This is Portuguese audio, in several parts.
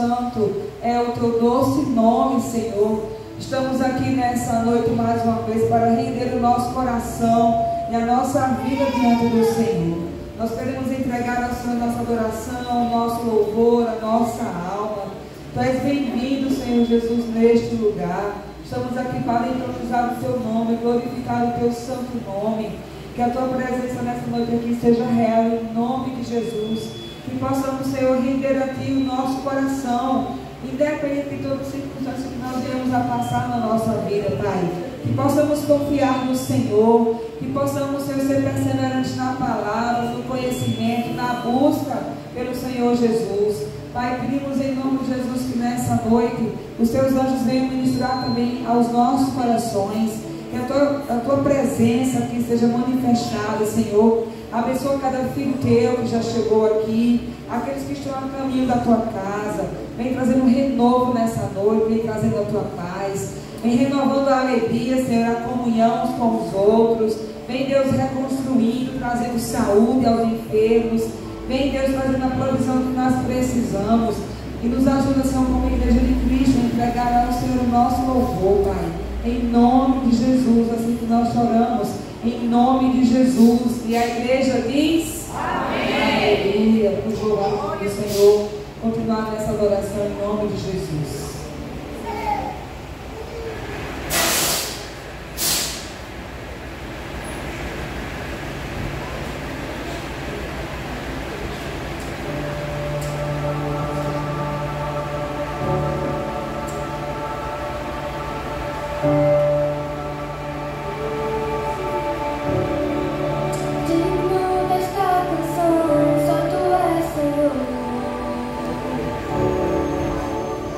Santo é o teu doce nome, Senhor. Estamos aqui nessa noite mais uma vez para render o nosso coração e a nossa vida diante do Senhor. Nós queremos entregar ao Senhor nossa adoração, nosso louvor, a nossa alma. Tu és bem-vindo, Senhor Jesus, neste lugar. Estamos aqui para entronizar o teu nome, glorificar o teu santo nome. Que a tua presença nessa noite aqui seja real em nome de Jesus. Que possamos, Senhor, render a ti o nosso coração, independente de todas as circunstâncias que nós viemos a passar na nossa vida, Pai. Que possamos confiar no Senhor, que possamos, Senhor, ser perseverantes na palavra, no conhecimento, na busca pelo Senhor Jesus. Pai, pedimos em nome de Jesus que nessa noite os teus anjos venham ministrar também aos nossos corações, que a tua presença aqui seja manifestada, Senhor. Abençoa cada filho teu que já chegou aqui, aqueles que estão no caminho da tua casa. Vem trazendo um renovo nessa noite, vem trazendo a tua paz, vem renovando a alegria, Senhor, a comunhão uns com os outros. Vem, Deus, reconstruindo, trazendo saúde aos enfermos. Vem, Deus, trazendo a provisão que nós precisamos. E nos ajuda, Senhor, como igreja de Cristo, a entregar ao Senhor o nosso louvor, Pai. Em nome de Jesus, assim que nós choramos. Em nome de Jesus. E a igreja diz: amém. Aleluia. Por favor, do Senhor, continuar nessa adoração em nome de Jesus.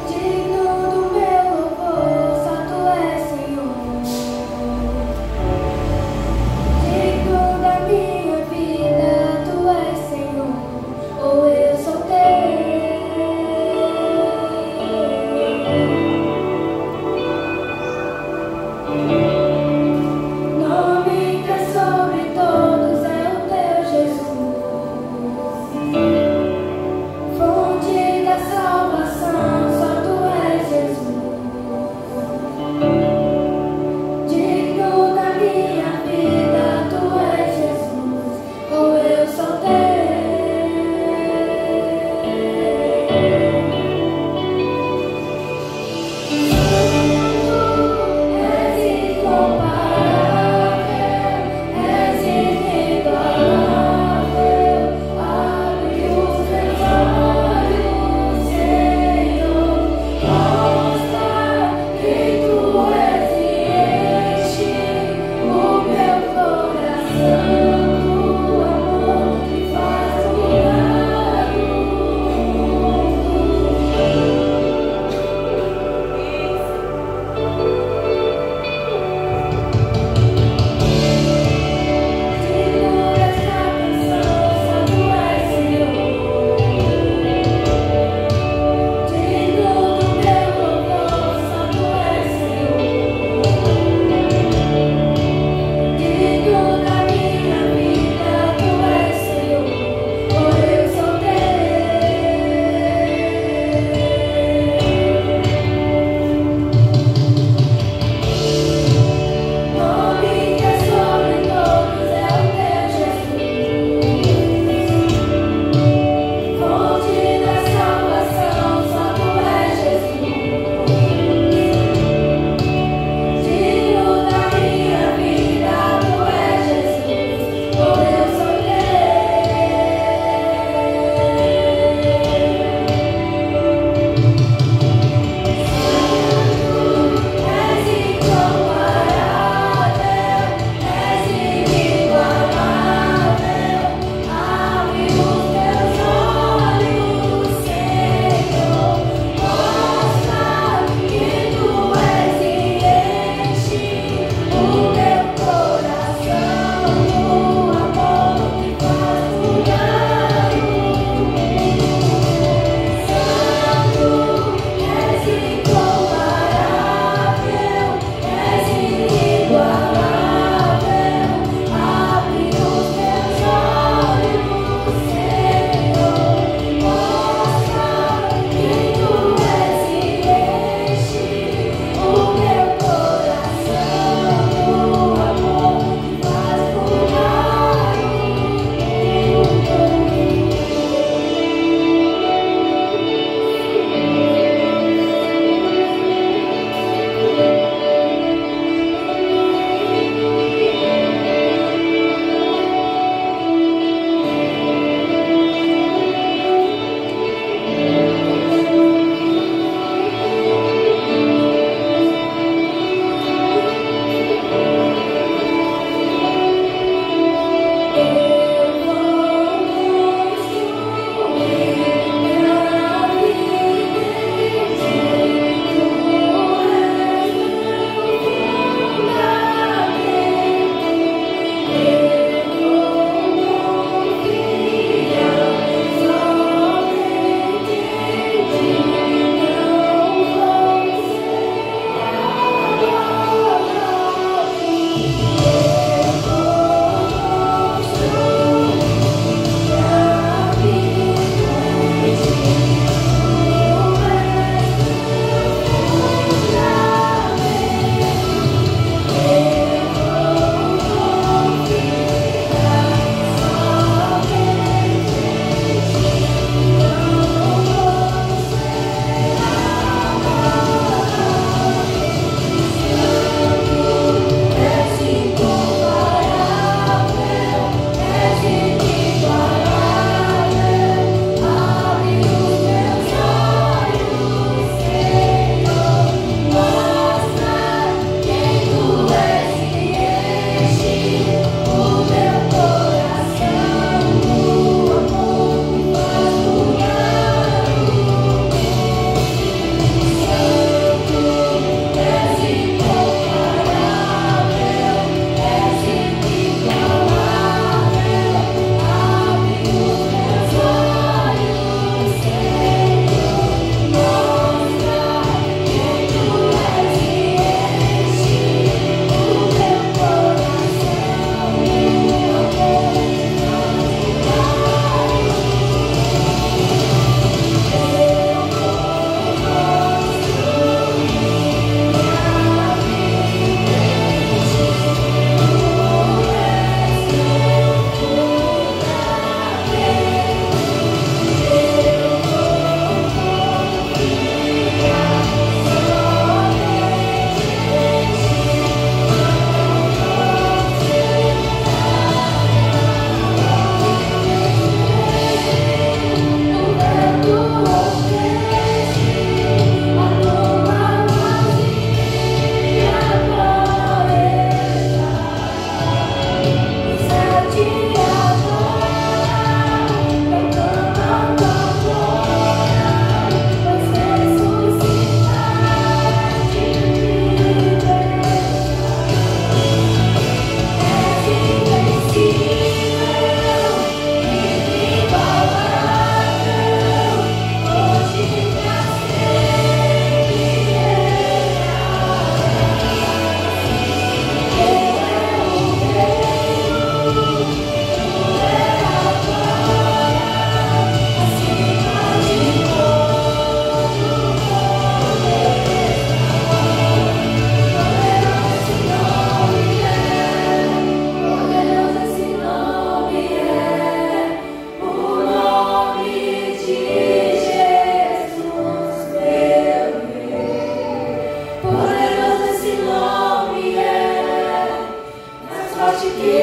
Digno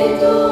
Que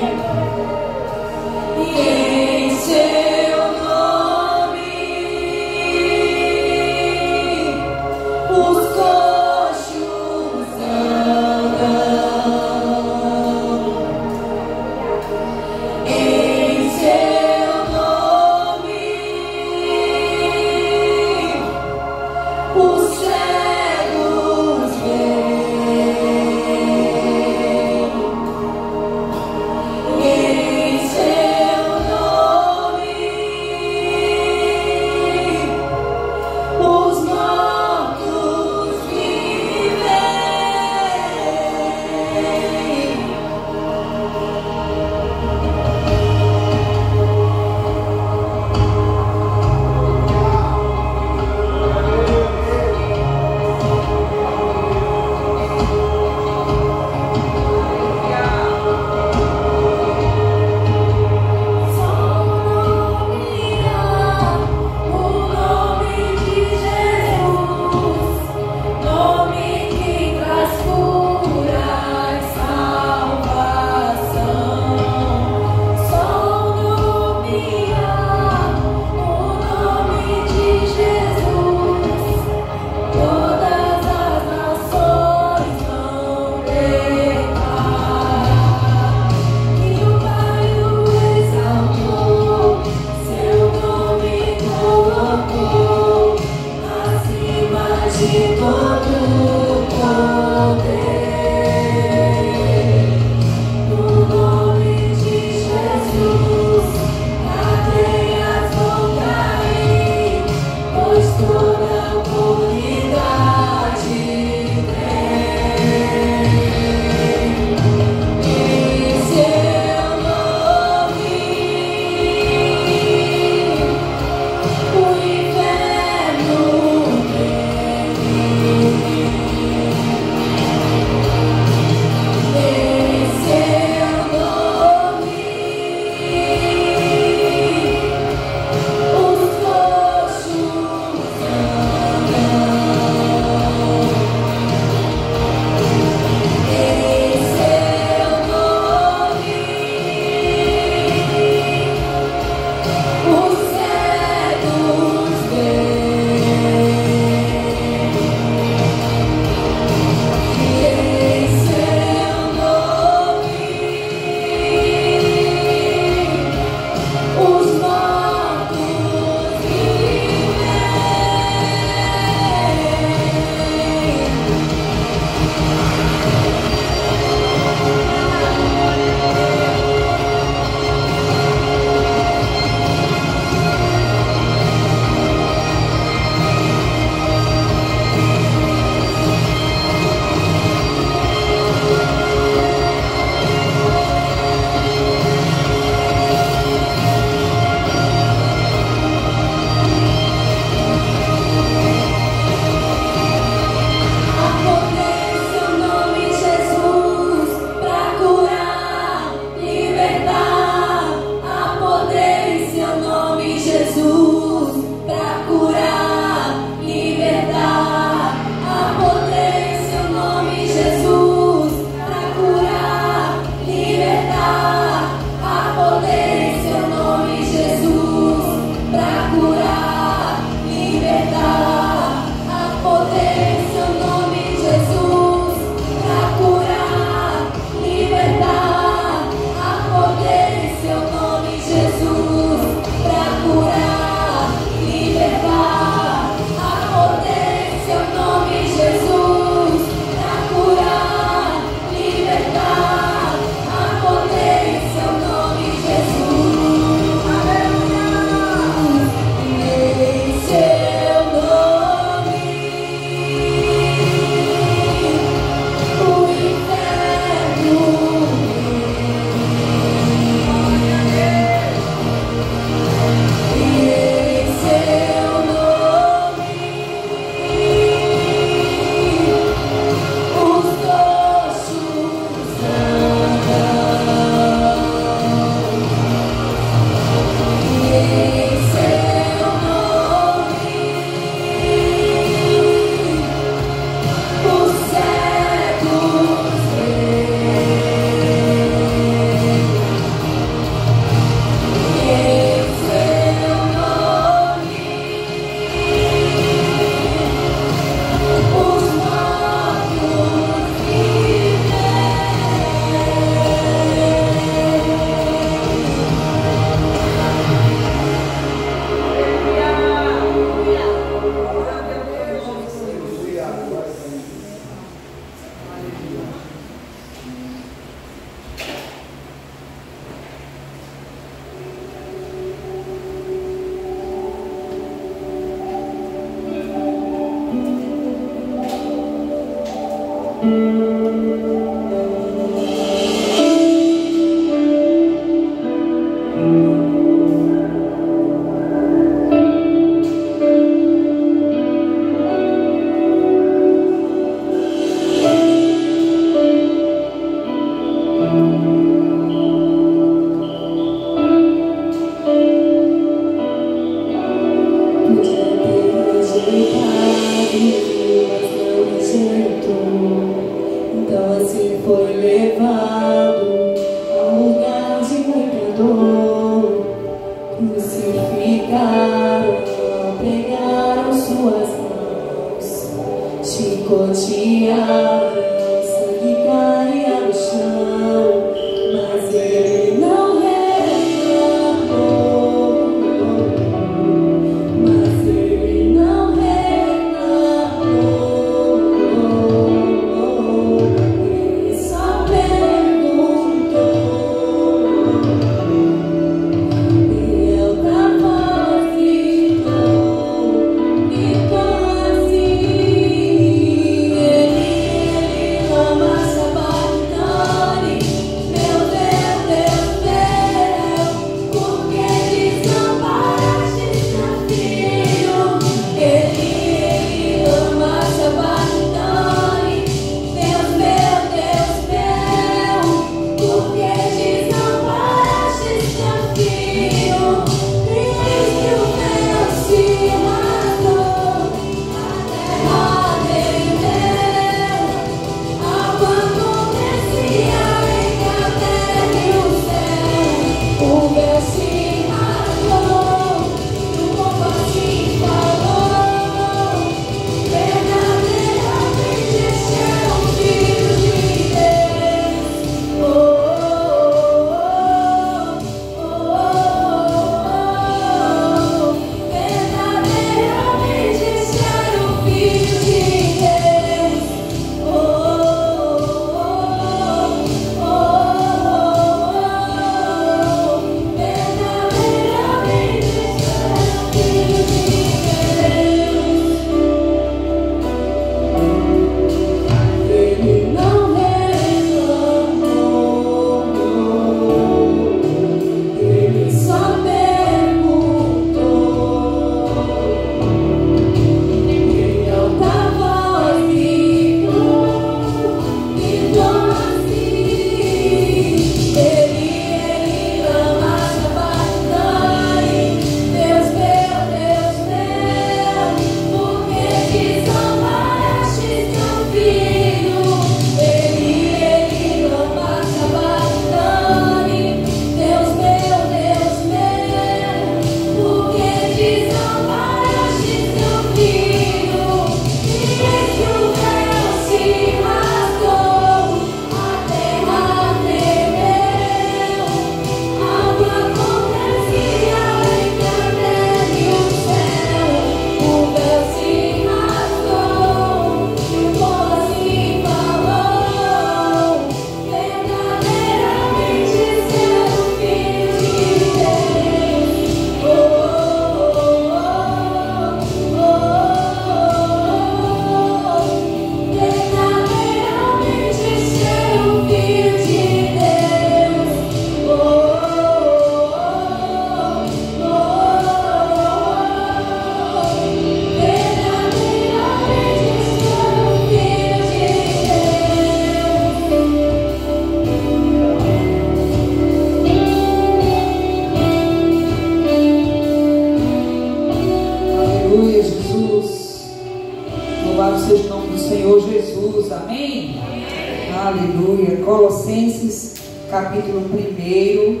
Aleluia. Colossenses, capítulo 1,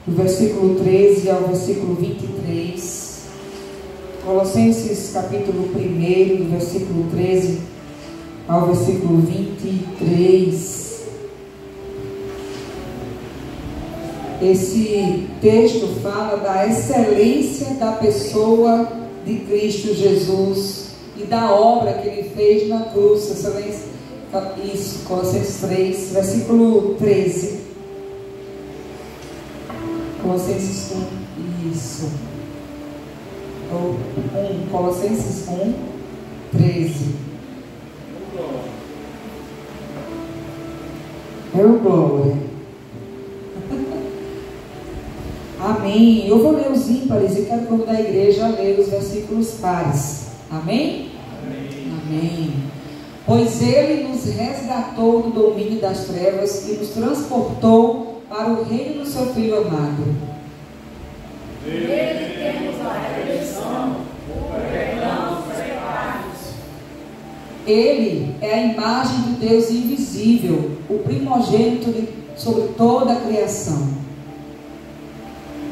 do versículo 13 ao versículo 23. Colossenses, capítulo 1, do versículo 13 ao versículo 23. Esse texto fala da excelência da pessoa de Cristo Jesus e da obra que ele fez na cruz. Excelência. Isso, Colossenses 3, versículo 13. Colossenses 1, isso. Colossenses 1, 13. Oh, glória. Amém. Eu vou ler os ímpares e quero convidar a igreja a ler os versículos pares. Amém? Amém. Amém. Pois ele nos resgatou do domínio das trevas e nos transportou para o reino do seu Filho amado. Nele temos a redenção, o perdão dos pecados. Ele é a imagem do Deus invisível, o primogênito sobre toda a criação.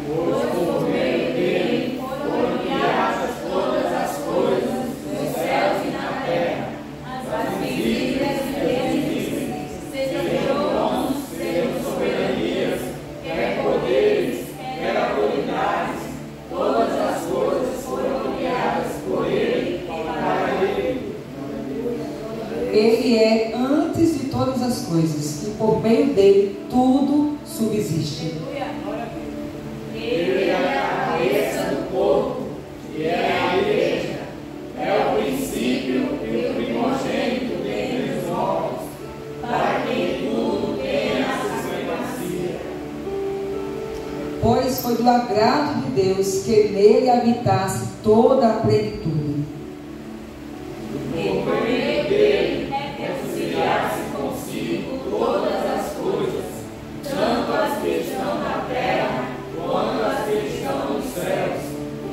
Pois por meio dele foram criadas todas as coisas, nos céus e na terra, as visíveis e invisíveis, sejam tronos, sejam soberanias, quer poderes, quer autoridades, todas as coisas foram criadas por ele e para ele. Ele é antes de todas as coisas, e por meio dele tudo subsiste. Ele é a cabeça do corpo, que é a igreja. É o princípio e o primogênito dentre os mortos, para que em tudo tenha a supremacia. Pois foi do agrado de Deus que nele habitasse toda a plenitude. E por meio dele reconciliar-se consigo todas as coisas, tanto as que estão na terra quanto as que estão nos céus,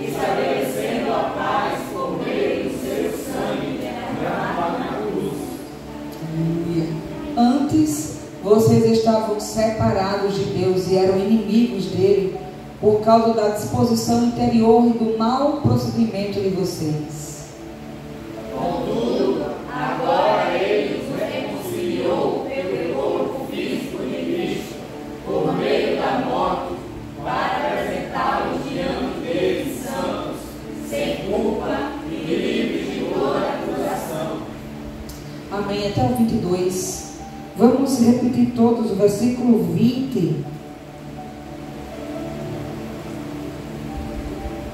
estabelecendo a paz por meio do seu sangue derramado na cruz. Aleluia. Antes, vocês estavam separados de Deus e eram inimigos dele por causa da disposição interior e do mau procedimento de vocês. Contudo, agora ele os reconciliou pelo corpo físico de Cristo, por meio da morte, para apresentá-los diante dele santos, sem culpa e livres de toda acusação. Amém. Até o 22. Vamos repetir todos o versículo 20.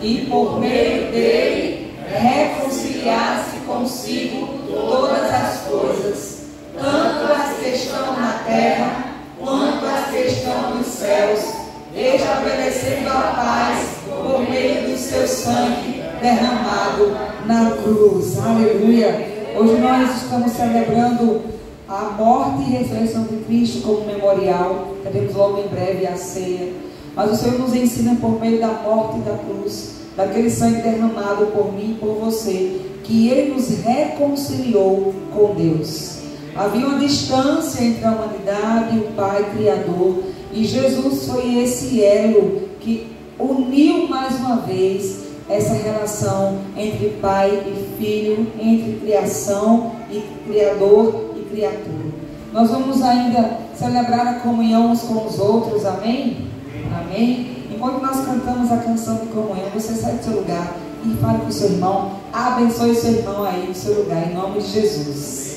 E por meio dele reconciliar-se consigo todas as coisas, tanto as que estão na terra quanto as que estão nos céus, estabelecendo a paz por meio do seu sangue derramado na cruz. Aleluia. Hoje nós estamos celebrando a morte e ressurreição de Cristo como memorial. Teremos logo em breve a ceia. Mas o Senhor nos ensina por meio da morte e da cruz, daquele sangue derramado por mim e por você, que Ele nos reconciliou com Deus. Havia uma distância entre a humanidade e o Pai Criador, e Jesus foi esse elo que uniu mais uma vez essa relação entre Pai e Filho, entre criação e Criador e criatura. Nós vamos ainda celebrar a comunhão uns com os outros, amém? Amém? Enquanto nós cantamos a canção de comunhão, você sai do seu lugar e fale com o seu irmão, abençoe o seu irmão aí no seu lugar, em nome de Jesus.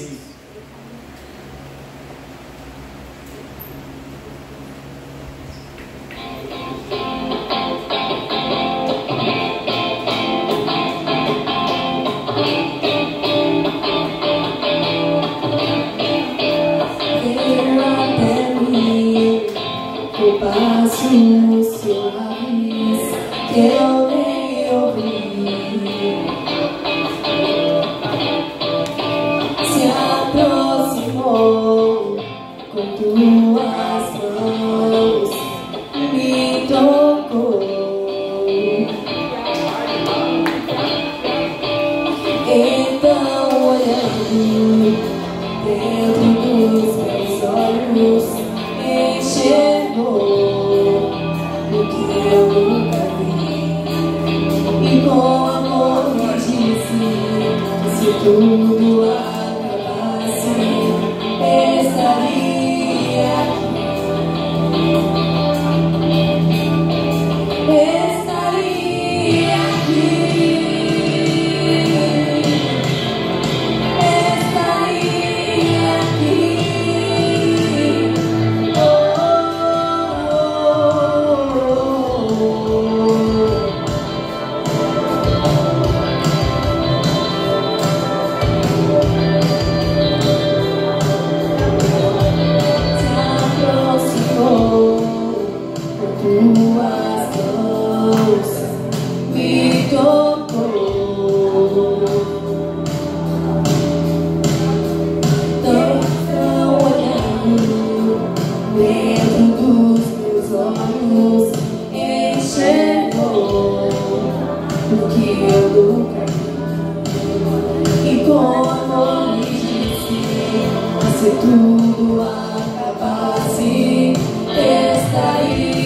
tudo acabasse, estaria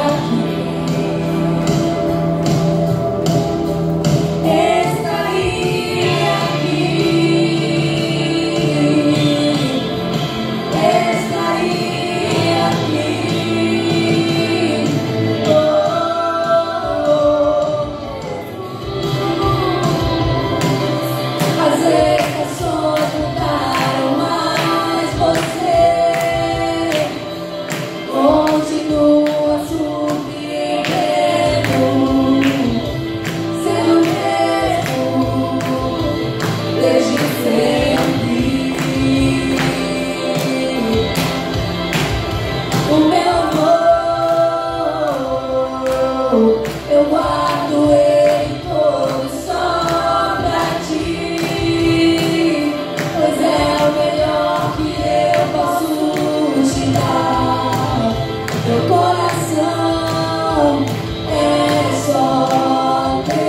aqui. Estaria aqui. Estaria aqui. As estações mudaram, mas você continua surpreendendo, sendo mesmo desde sempre. O meu amor, eu guardo ele todo só pra ti, pois é o melhor que eu posso te dar. Meu coração é só teu.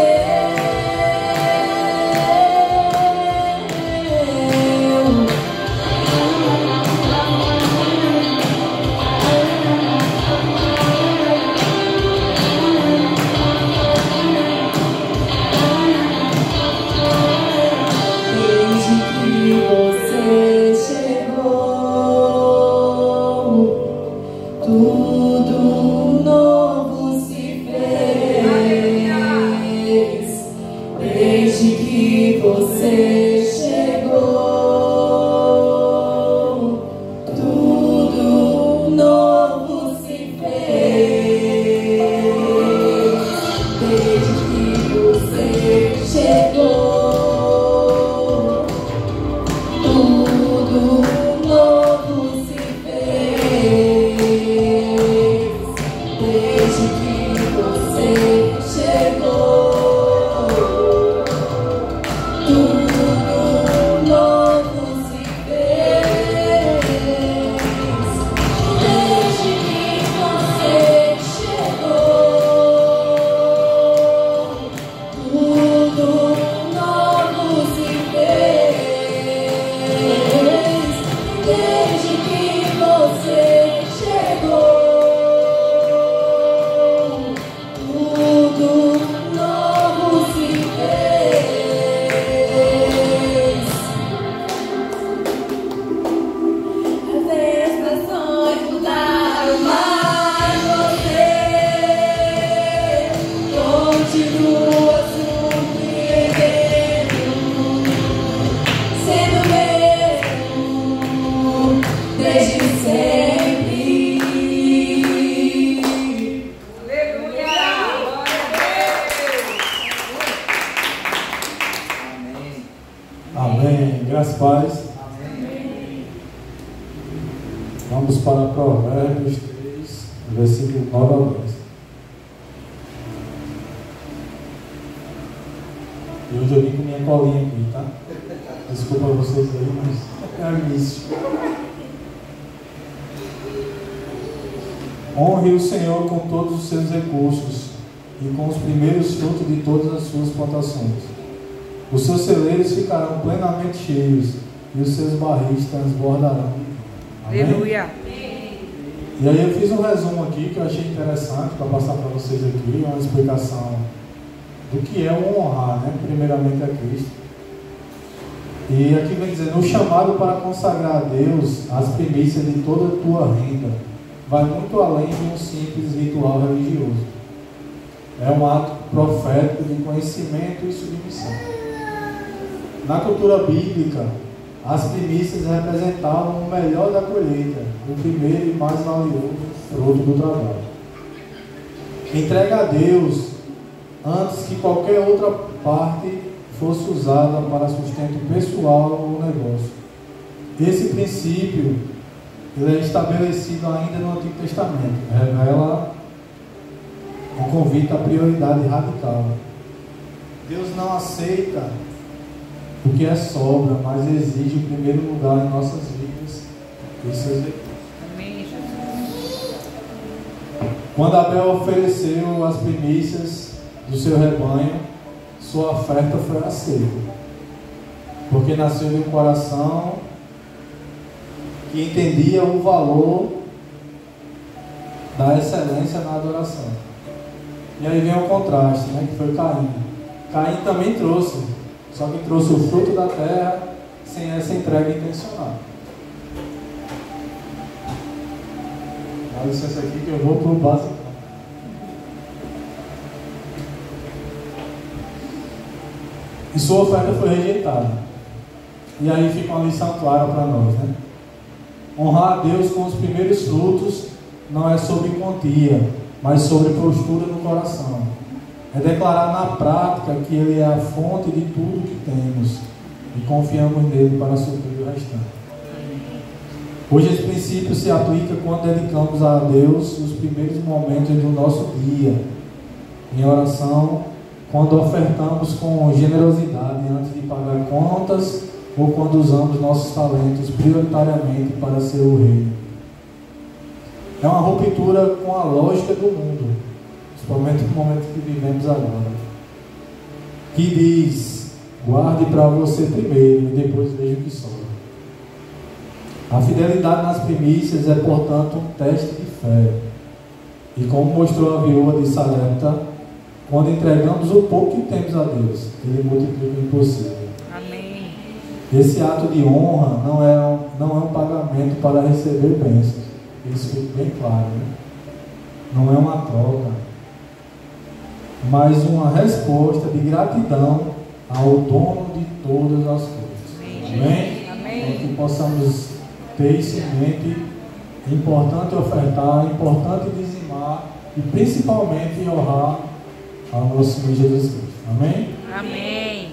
Desde que você chegou, tudo novo se fez. Desde que você chegou, tudo novo se fez. Desde que você chegou, tudo novo se fez. Desde que você chegou, tudo novo se fez. Desde que você chegou, tudo novo se fez. Desde que você chegou, tudo novo se fez. As estações mudaram, mas você continua surpreendendo, sendo mesmo desde sempre. Aleluia! Amém. Graças a Deus. Vamos para Provérbios 3, versículo 9 a 10. E hoje eu vim com minha colinha aqui, tá? Desculpa vocês aí, mas é o início. Honre o Senhor com todos os seus recursos e com os primeiros frutos de todas as suas plantações. Os seus celeiros ficarão plenamente cheios e os seus barris transbordarão. Amém? Aleluia! E aí eu fiz um resumo aqui que eu achei interessante para passar para vocês aqui, uma explicação do que é o honrar, né? Primeiramente a Cristo. E aqui vem dizendo, o chamado para consagrar a Deus as primícias de toda a tua renda vai muito além de um simples ritual religioso. É um ato profético de conhecimento e submissão. Na cultura bíblica, as primícias representavam o melhor da colheita, o primeiro e mais valioso fruto do trabalho. Entrega a Deus antes que qualquer outra parte fosse usada para sustento pessoal ou negócio. Esse princípio ele é estabelecido ainda no Antigo Testamento. Revela um convite à prioridade radical. Deus não aceita o que é sobra, mas exige o primeiro lugar em nossas vidas e seus recursos. Amém, Jesus. Quando Abel ofereceu as primícias do seu rebanho, sua oferta foi aceita, porque nasceu de um coração que entendia o valor da excelência na adoração. E aí vem o contraste, né, que foi Caim. Caim também trouxe, só que trouxe o fruto da terra sem essa entrega intencional. Dá licença aqui que eu vou para o básico. E sua oferta foi rejeitada. E aí fica uma lição clara para nós, né? Honrar a Deus com os primeiros frutos não é sobre quantia, mas sobre postura no coração. É declarar na prática que Ele é a fonte de tudo que temos e confiamos nele para suprir o restante. Hoje esse princípio se aplica quando dedicamos a Deus os primeiros momentos do nosso dia, em oração, quando ofertamos com generosidade antes de pagar contas ou quando usamos nossos talentos prioritariamente para ser o reino. É uma ruptura com a lógica do mundo, principalmente no momento que vivemos agora, que diz: guarde para você primeiro e depois veja o que sobra. A fidelidade nas primícias é, portanto, um teste de fé. E como mostrou a viúva de Sarepta, quando entregamos o pouco que temos a Deus, Ele multiplica o impossível. Amém. Esse ato de honra não é um pagamento para receber bênçãos. Isso fica bem claro, né? Não é uma troca, mas uma resposta de gratidão ao dono de todas as coisas. Amém? Amém. Para que possamos ter isso em mente. É importante ofertar, é importante dizimar e principalmente honrar ao nosso Senhor Jesus Cristo. Amém? Amém.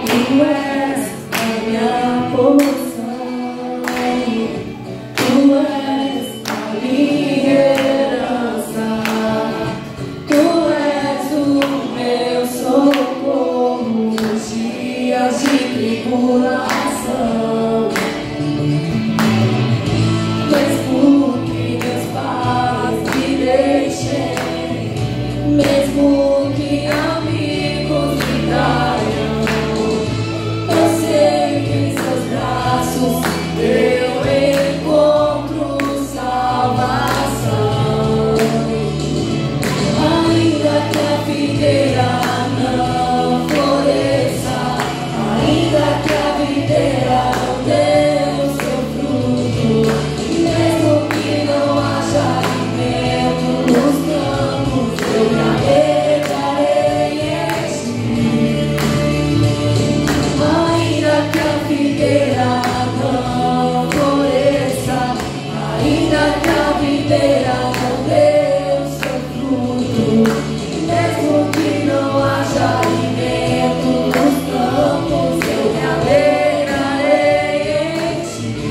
Tu és a minha porção, Tu és a minha herança, Tu és o meu socorro nos dias de tribulação. Mesmo que meus pais me deixem, mesmo que amigos me traiam, eu sei que em seus braços eu encontro salvação. Ainda que a videira não floresça, ainda que a videira não dê o seu fruto, mesmo que não haja alimento nos campos, eu me alegrarei em ti. Ainda que a videira não floresça, ainda que a videira não dê o seu fruto, mesmo que não haja alimento nos campos, eu me alegrarei em ti.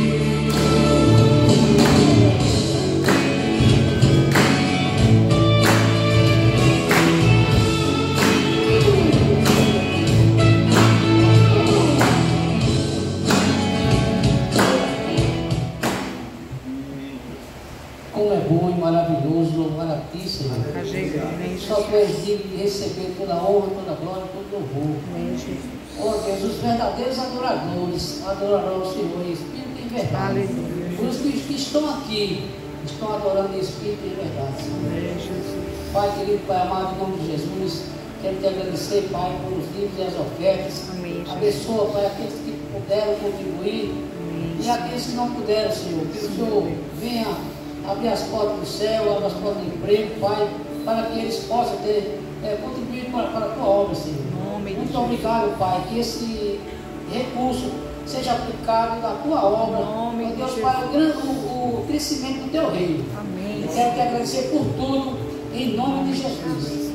Como é bom e maravilhoso louvar a Ti, Senhor. Só Tu és digno de receber toda a honra, toda a glória, todo o louvor. Oh Deus, os verdadeiros adoradores adorarão o Senhor em espírito e em verdade. Os que estão aqui estão adorando em espírito e em verdade, Senhor. Pai querido, Pai amado, em nome de Jesus, quero te agradecer, Pai, por os livros e as ofertas. Abençoa, Pai, aqueles que puderam contribuir e aqueles que não puderam, Senhor. Que o Senhor venha abrir as portas do céu, abrir as portas do emprego, Pai, para que eles possam contribuir para a Tua obra, Senhor. Muito obrigado, Pai, que esse recurso seja aplicado na Tua obra, meu Deus, para o crescimento do Teu reino. Amém. Quero te agradecer por tudo, em nome de Jesus.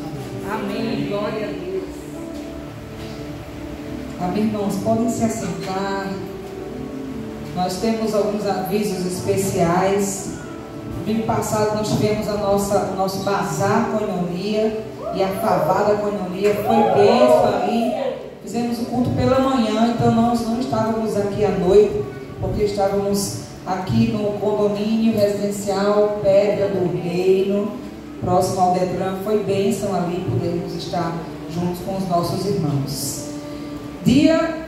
Amém. Glória a Deus. Amém, irmãos, podem se assentar. Nós temos alguns avisos especiais. Domingo passado nós tivemos o nosso bazar Koinonia e a favada Koinonia. Foi benção ali. Fizemos o culto pela manhã, então nós não estávamos aqui à noite, porque estávamos aqui no condomínio residencial Pedra do Reino, próximo ao Detran. Foi bênção ali podermos estar juntos com os nossos irmãos.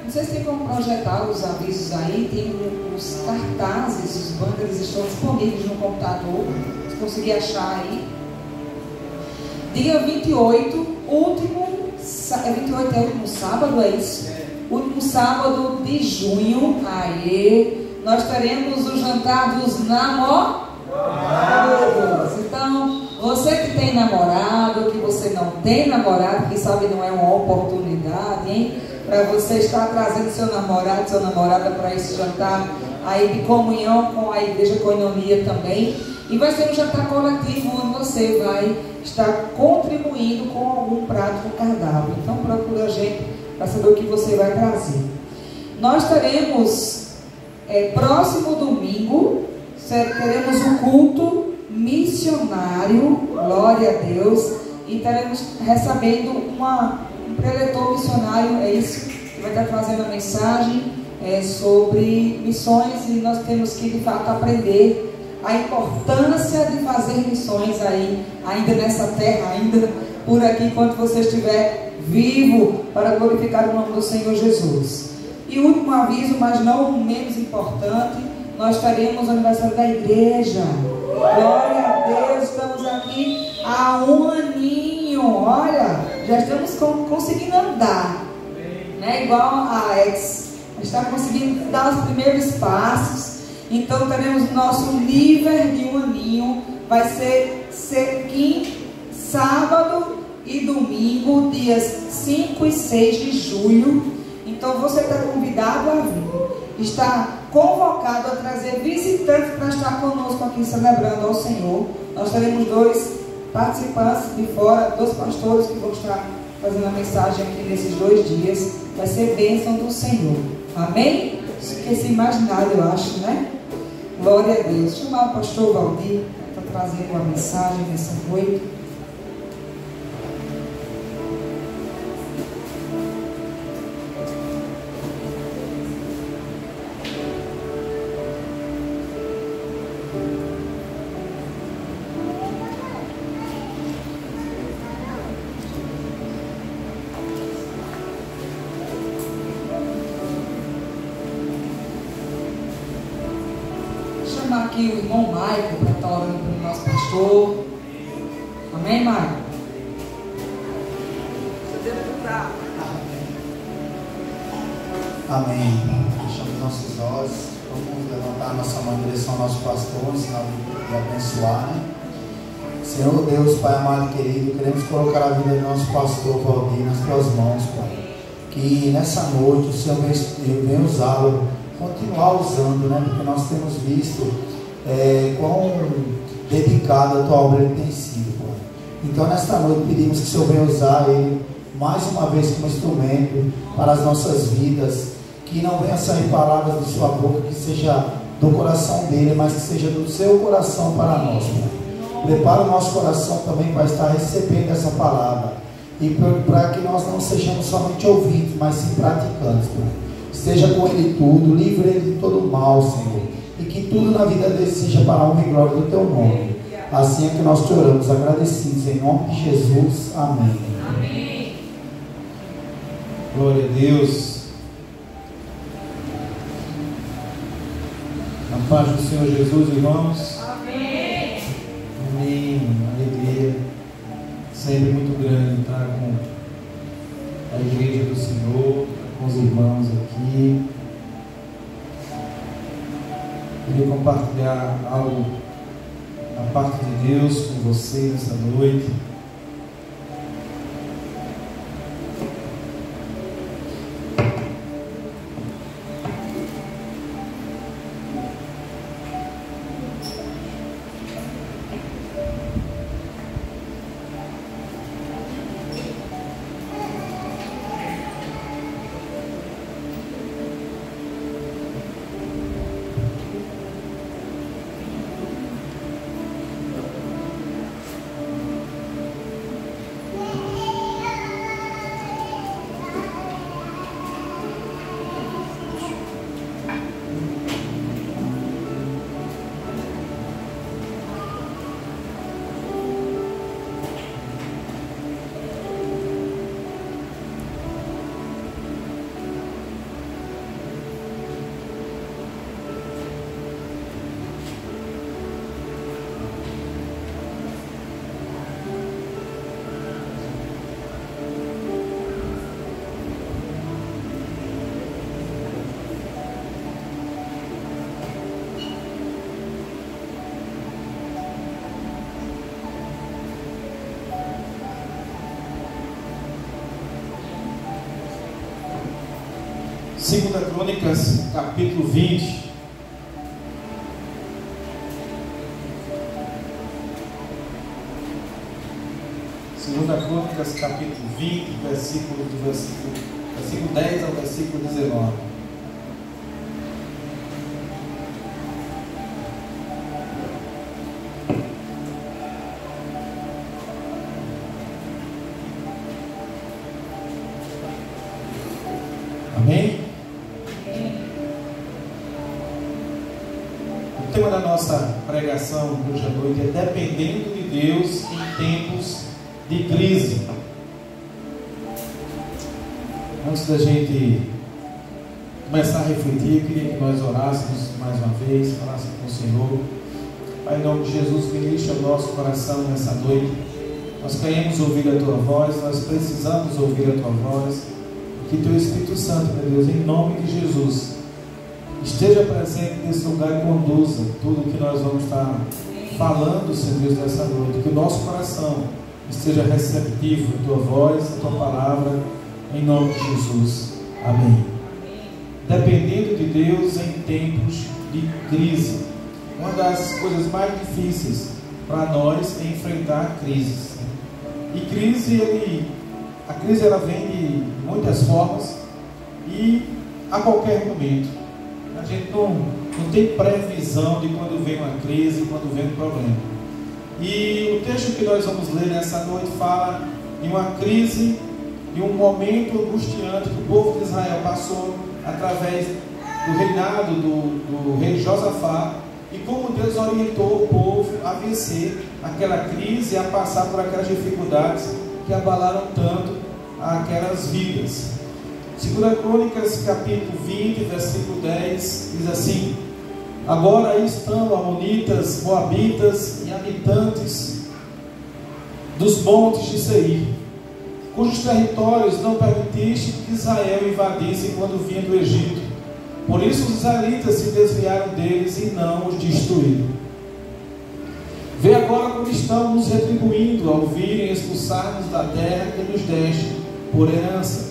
Não sei se tem como projetar os avisos aí, tem os cartazes, os banners estão disponíveis no computador, se conseguir achar aí. Dia 28, 28 é o último sábado, é isso? Último sábado de junho, nós teremos o jantar dos namorados. Então, você que tem namorado, que você não tem namorado, que sabe não é uma oportunidade, hein? Para você estar trazendo seu namorado, sua namorada para esse jantar aí de comunhão com a Igreja Koinonia também. E vai ser um jantar coletivo onde você vai estar contribuindo com algum prato do cardápio. Então procura a gente para saber o que você vai trazer. Nós teremos próximo domingo, teremos um culto missionário, glória a Deus, e estaremos recebendo um preletor missionário, é isso, que vai estar trazendo a mensagem sobre missões, e nós temos que de fato aprender a importância de fazer missões aí, ainda nessa terra, ainda por aqui, enquanto você estiver vivo, para glorificar o nome do Senhor Jesus. E último aviso, mas não menos importante, nós teremos o aniversário da igreja. Glória a Deus, estamos aqui há um aninho, olha, já estamos conseguindo andar, né? Igual a Alex, está conseguindo dar os primeiros passos. Então teremos o nosso líder de um aninho, vai ser sábado e domingo, dias 5 e 6 de julho. Então você está convidado a vir, está convocado a trazer visitantes para estar conosco aqui celebrando ao Senhor. Nós teremos 2 participantes de fora, 2 pastores que vão estar fazendo a mensagem aqui nesses 2 dias. Vai ser bênção do Senhor, amém? Esqueci mais nada, eu acho, né? Glória a Deus. Chamar o pastor Valdir para trazer uma mensagem nessa noite. Aqui o irmão Maico para estar orando pelo nosso pastor. Amém, Maico? Amém. Fechamos nossos olhos. Vamos levantar nossa mão em direção ao nosso pastor, sinal de abençoar, né? Senhor Deus, Pai amado e querido, queremos colocar a vida do nosso pastor Valdir nas tuas mãos, Pai. Que nessa noite o Senhor venha usá-lo, continuar usando, né? Porque nós temos visto quão dedicado a tua obra ele tem sido, Pai. Então nesta noite pedimos que o Senhor venha usar ele mais uma vez como instrumento para as nossas vidas, que não venha sair palavras de sua boca que seja do coração dele, mas que seja do seu coração para nós, Pai. Prepara o nosso coração também para estar recebendo essa palavra, e para que nós não sejamos somente ouvintes, mas sim praticantes, Pai. Esteja com ele tudo, livre ele de todo mal, Senhor, e que tudo na vida dele seja para a honra e glória do teu nome. Assim é que nós te oramos, agradecidos em nome de Jesus. Amém. Amém. Glória a Deus. Na paz do Senhor Jesus, irmãos. Amém. Amém. Alegria sempre muito grande estar com a igreja do Senhor, com os irmãos aqui. Queria compartilhar algo da parte de Deus com você nessa noite. Segunda Crônicas, capítulo 20. Segunda Crônicas, capítulo 20, versículo 10 ao versículo 19. Amém? O tema da nossa pregação hoje à noite é dependendo de Deus em tempos de crise. Antes da gente começar a refletir, eu queria que nós orássemos mais uma vez, falássemos com o Senhor. Pai, em nome de Jesus, ministra o nosso coração nessa noite. Nós queremos ouvir a Tua voz, nós precisamos ouvir a Tua voz. Que Teu Espírito Santo, meu Deus, em nome de Jesus, esteja presente nesse lugar e conduza tudo o que nós vamos estar falando, Senhor Deus, nessa noite. Que o nosso coração esteja receptivo à Tua voz, à Tua palavra, em nome de Jesus. Amém. Dependendo de Deus em tempos de crise. Uma das coisas mais difíceis para nós é enfrentar crises. E a crise ela vem de muitas formas e a qualquer momento. A gente não tem previsão de quando vem uma crise, quando vem um problema. E o texto que nós vamos ler nessa noite fala de uma crise, de um momento angustiante que o povo de Israel passou através do reinado do rei Josafá, e como Deus orientou o povo a vencer aquela crise e a passar por aquelas dificuldades que abalaram tanto aquelas vidas. 2 Crônicas, capítulo 20, versículo 10, diz assim: Agora aí estão amonitas, moabitas e habitantes dos montes de Seir, cujos territórios não permitiste que Israel invadisse quando vinha do Egito. Por isso os israelitas se desviaram deles e não os destruíram. Vê agora como estão nos retribuindo ao virem expulsar-nos da terra que nos deste por herança.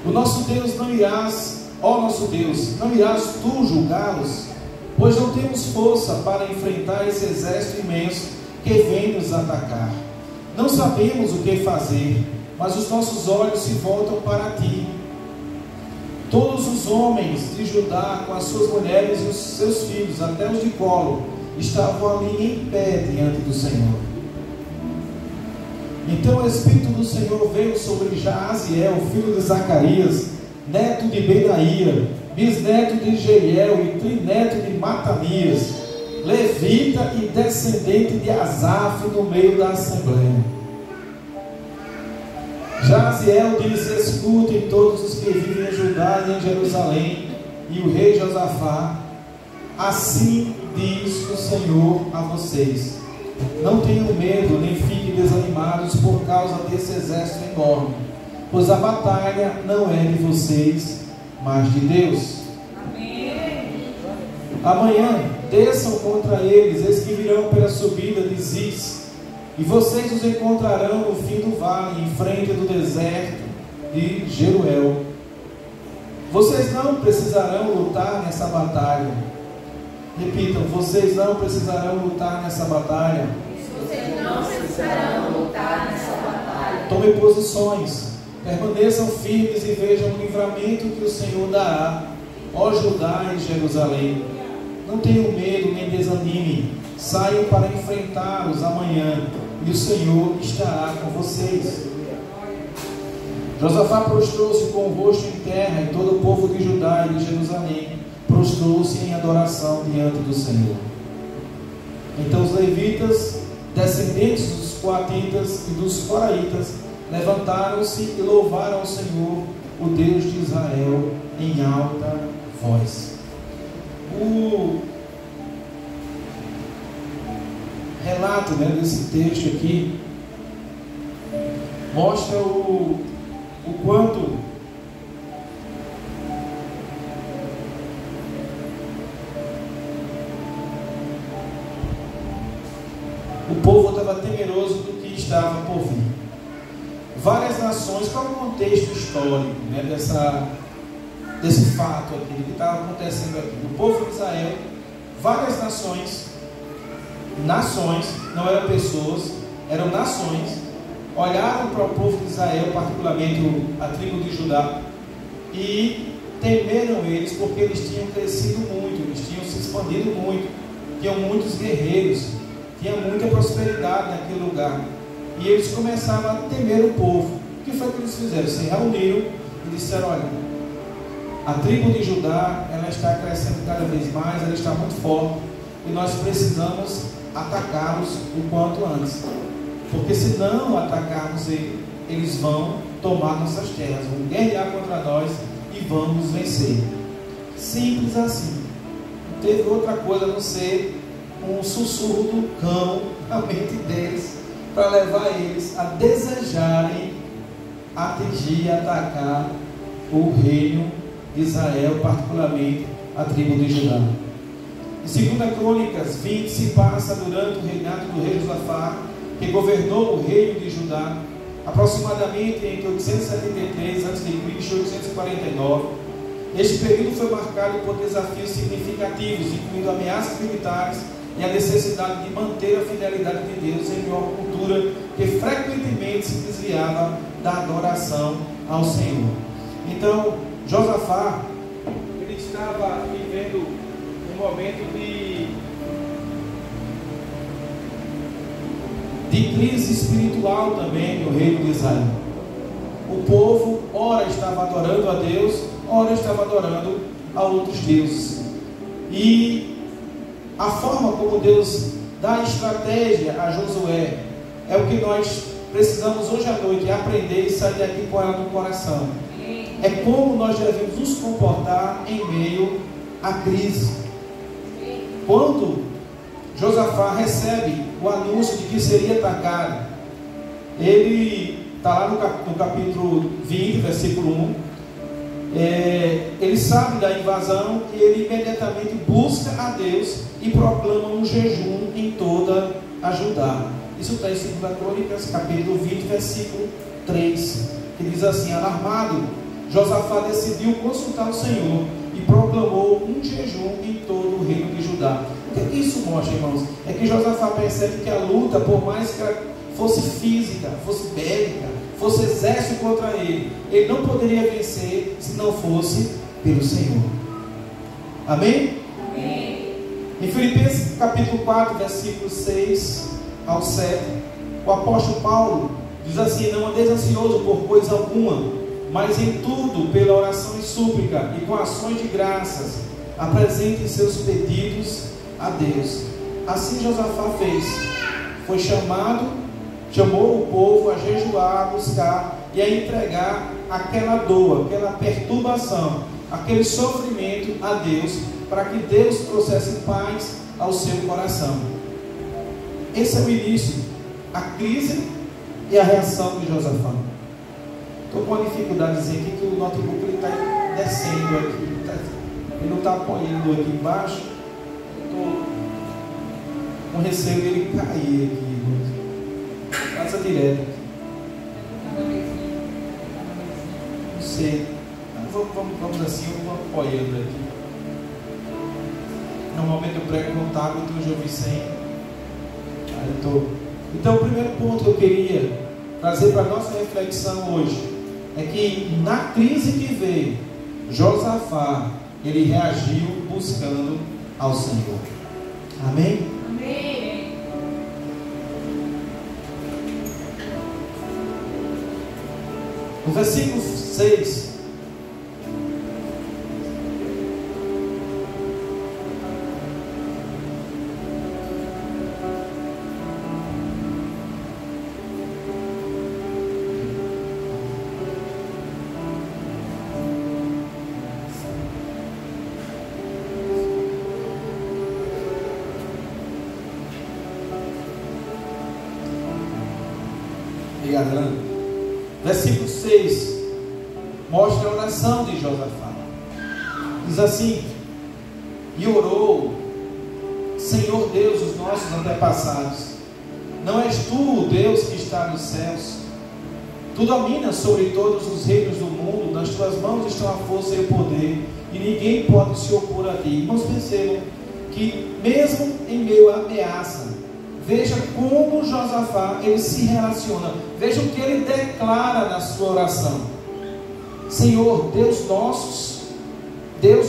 O nosso Deus não irás, ó nosso Deus, não irás tu julgá-los, pois não temos força para enfrentar esse exército imenso que vem nos atacar. Não sabemos o que fazer, mas os nossos olhos se voltam para ti. Todos os homens de Judá, com as suas mulheres e os seus filhos, até os de colo, estavam ali em pé diante do Senhor. Então o Espírito do Senhor veio sobre Jaaziel, filho de Zacarias, neto de Benaía, bisneto de Jeiel e trineto de Matanias, levita e descendente de Asaf, no meio da assembleia. Jaaziel disse: Escutem todos os que vivem em Judá e em Jerusalém, e o rei Josafá, assim diz o Senhor a vocês: não tenham medo, nem fiquem desanimados por causa desse exército enorme, pois a batalha não é de vocês, mas de Deus. Amém. Amanhã desçam contra eles, eles que virão pela subida de Ziz, e vocês os encontrarão no fim do vale, em frente do deserto de Jeruel. Vocês não precisarão lutar nessa batalha. Repitam: vocês não precisarão lutar nessa batalha. Vocês não precisarão lutar nessa batalha. Tomem posições, permaneçam firmes e vejam o livramento que o Senhor dará, ó Judá e Jerusalém. Não tenham medo nem desanimem, saiam para enfrentá-los amanhã, e o Senhor estará com vocês. Josafá prostrou-se com o rosto em terra, e todo o povo de Judá e de Jerusalém prostrou-se em adoração diante do Senhor. Então os levitas, descendentes dos coatitas e dos coraitas, levantaram-se e louvaram ao Senhor, o Deus de Israel, em alta voz. O relato desse texto aqui mostra o quanto o povo estava temeroso do que estava por vir. Várias nações, qual é o contexto histórico desse fato aqui, do que estava acontecendo aqui. O povo de Israel, várias nações, não eram pessoas, eram nações, olharam para o povo de Israel, particularmente a tribo de Judá, e temeram eles, porque eles tinham crescido muito, eles tinham se expandido muito, tinham muitos guerreiros, tinha muita prosperidade naquele lugar, e eles começaram a temer o povo. O que foi que eles fizeram? Se reuniram e disseram: olha, a tribo de Judá, ela está crescendo cada vez mais, ela está muito forte, e nós precisamos atacá-los o quanto antes, porque se não atacarmos eles vão tomar nossas terras, vão guerrear contra nós e vamos vencer. Simples assim. Não teve outra coisa a não ser um sussurro do cão na mente deles, para levar eles a desejarem atingir e atacar o reino de Israel, particularmente a tribo de Judá. Em 2 Crônicas 20 se passa durante o reinado do rei Josafá, que governou o reino de Judá aproximadamente entre 873 a.C. e 849. Este período foi marcado por desafios significativos, incluindo ameaças militares e a necessidade de manter a fidelidade de Deus em uma cultura que frequentemente se desviava da adoração ao Senhor. Então, Josafá, ele estava vivendo um momento de crise espiritual também no reino de Israel. O povo, ora estava adorando a Deus, ora estava adorando a outros deuses. E a forma como Deus dá estratégia a Josué é o que nós precisamos hoje à noite aprender e sair daqui com ela no coração. É como nós devemos nos comportar em meio à crise. Quando Josafá recebe o anúncio de que seria atacado, ele está lá no capítulo 20, versículo 1. Ele sabe da invasão e ele imediatamente busca a Deus e proclama um jejum em toda a Judá. Isso está em 2 Crônicas, capítulo 20, versículo 3, que diz assim: alarmado, Josafá decidiu consultar o Senhor e proclamou um jejum em todo o reino de Judá. O que isso mostra, irmãos? É que Josafá percebe que a luta, por mais que ela fosse física, fosse bélica, fosse exército contra ele não poderia vencer se não fosse pelo Senhor. Amém? Amém. Em Filipenses capítulo 4, versículos 6 ao 7, o apóstolo Paulo diz assim: não andeis ansioso por coisa alguma, mas em tudo, pela oração e súplica e com ações de graças, apresentem seus pedidos a Deus. Assim Josafá fez. Foi chamou o povo a jejuar, a buscar e a entregar aquela dor, aquela perturbação, aquele sofrimento a Deus, para que Deus trouxesse paz ao seu coração. Esse é o início, a crise e a reação de Josafá. Estou com uma dificuldadezinha aqui, que o notebook está descendo aqui, ele não está apoiando aqui embaixo. Estou com receio dele cair aqui. Passa direto. Não sei. Vamos assim, eu vou apoiando aqui. Normalmente eu prego com tablet, hoje eu vi sem. Aí eu tô. Então, o primeiro ponto que eu queria trazer para a nossa reflexão hoje é que na crise que veio, Josafá, ele reagiu buscando ao Senhor. Amém? Amém. No versículo 6, versículo 6 mostra a oração de Josafá. Diz assim: e orou: Senhor Deus dos nossos antepassados, não és tu o Deus que está nos céus? Tu dominas sobre todos os reinos do mundo, nas tuas mãos estão a força e o poder, e ninguém pode se opor a ti. Irmãos, percebam que mesmo em meio à ameaça, veja como Josafá ele se relaciona, veja o que ele declara na sua oração: Senhor, Deus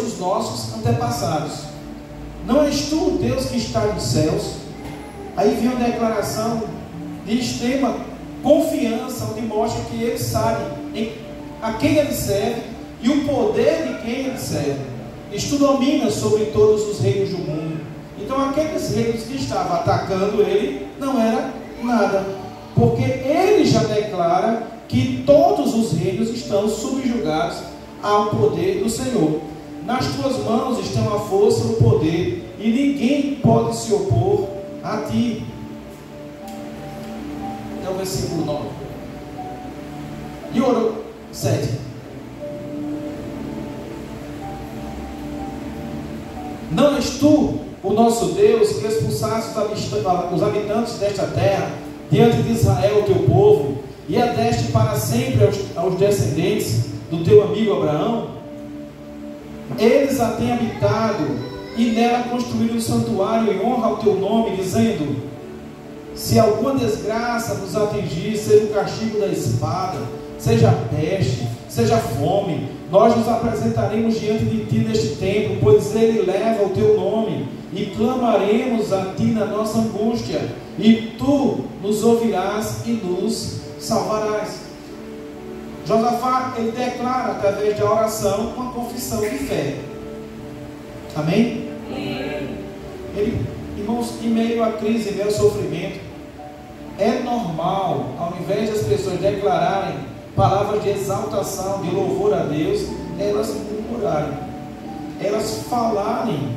dos nossos antepassados, não és tu o Deus que está nos céus? Aí vem uma declaração de extrema confiança, onde mostra que ele sabe a quem ele serve e o poder de quem ele serve. Isto domina sobre todos os reinos do mundo. Então aqueles reinos que estavam atacando ele não era nada, porque ele já declara que todos os reinos estão subjugados ao poder do Senhor. Nas tuas mãos estão a força e o poder, e ninguém pode se opor a ti. É o versículo 9. E orou 7. Não és tu o nosso Deus que expulsaste os habitantes desta terra diante de Israel, teu povo, e a deste para sempre aos descendentes do teu amigo Abraão? Eles a têm habitado e nela construíram um santuário em honra ao teu nome, dizendo: se alguma desgraça nos atingir, seja o castigo da espada, seja peste, seja fome, nós nos apresentaremos diante de ti neste templo, pois ele leva o teu nome, e clamaremos a ti na nossa angústia, e tu nos ouvirás e nos salvarás. Josafá, ele declara através da oração uma confissão de fé. Amém? Irmãos, em meio à crise, em meio ao sofrimento, é normal, ao invés das pessoas declararem palavras de exaltação, de louvor a Deus, elas murmurarem, elas falarem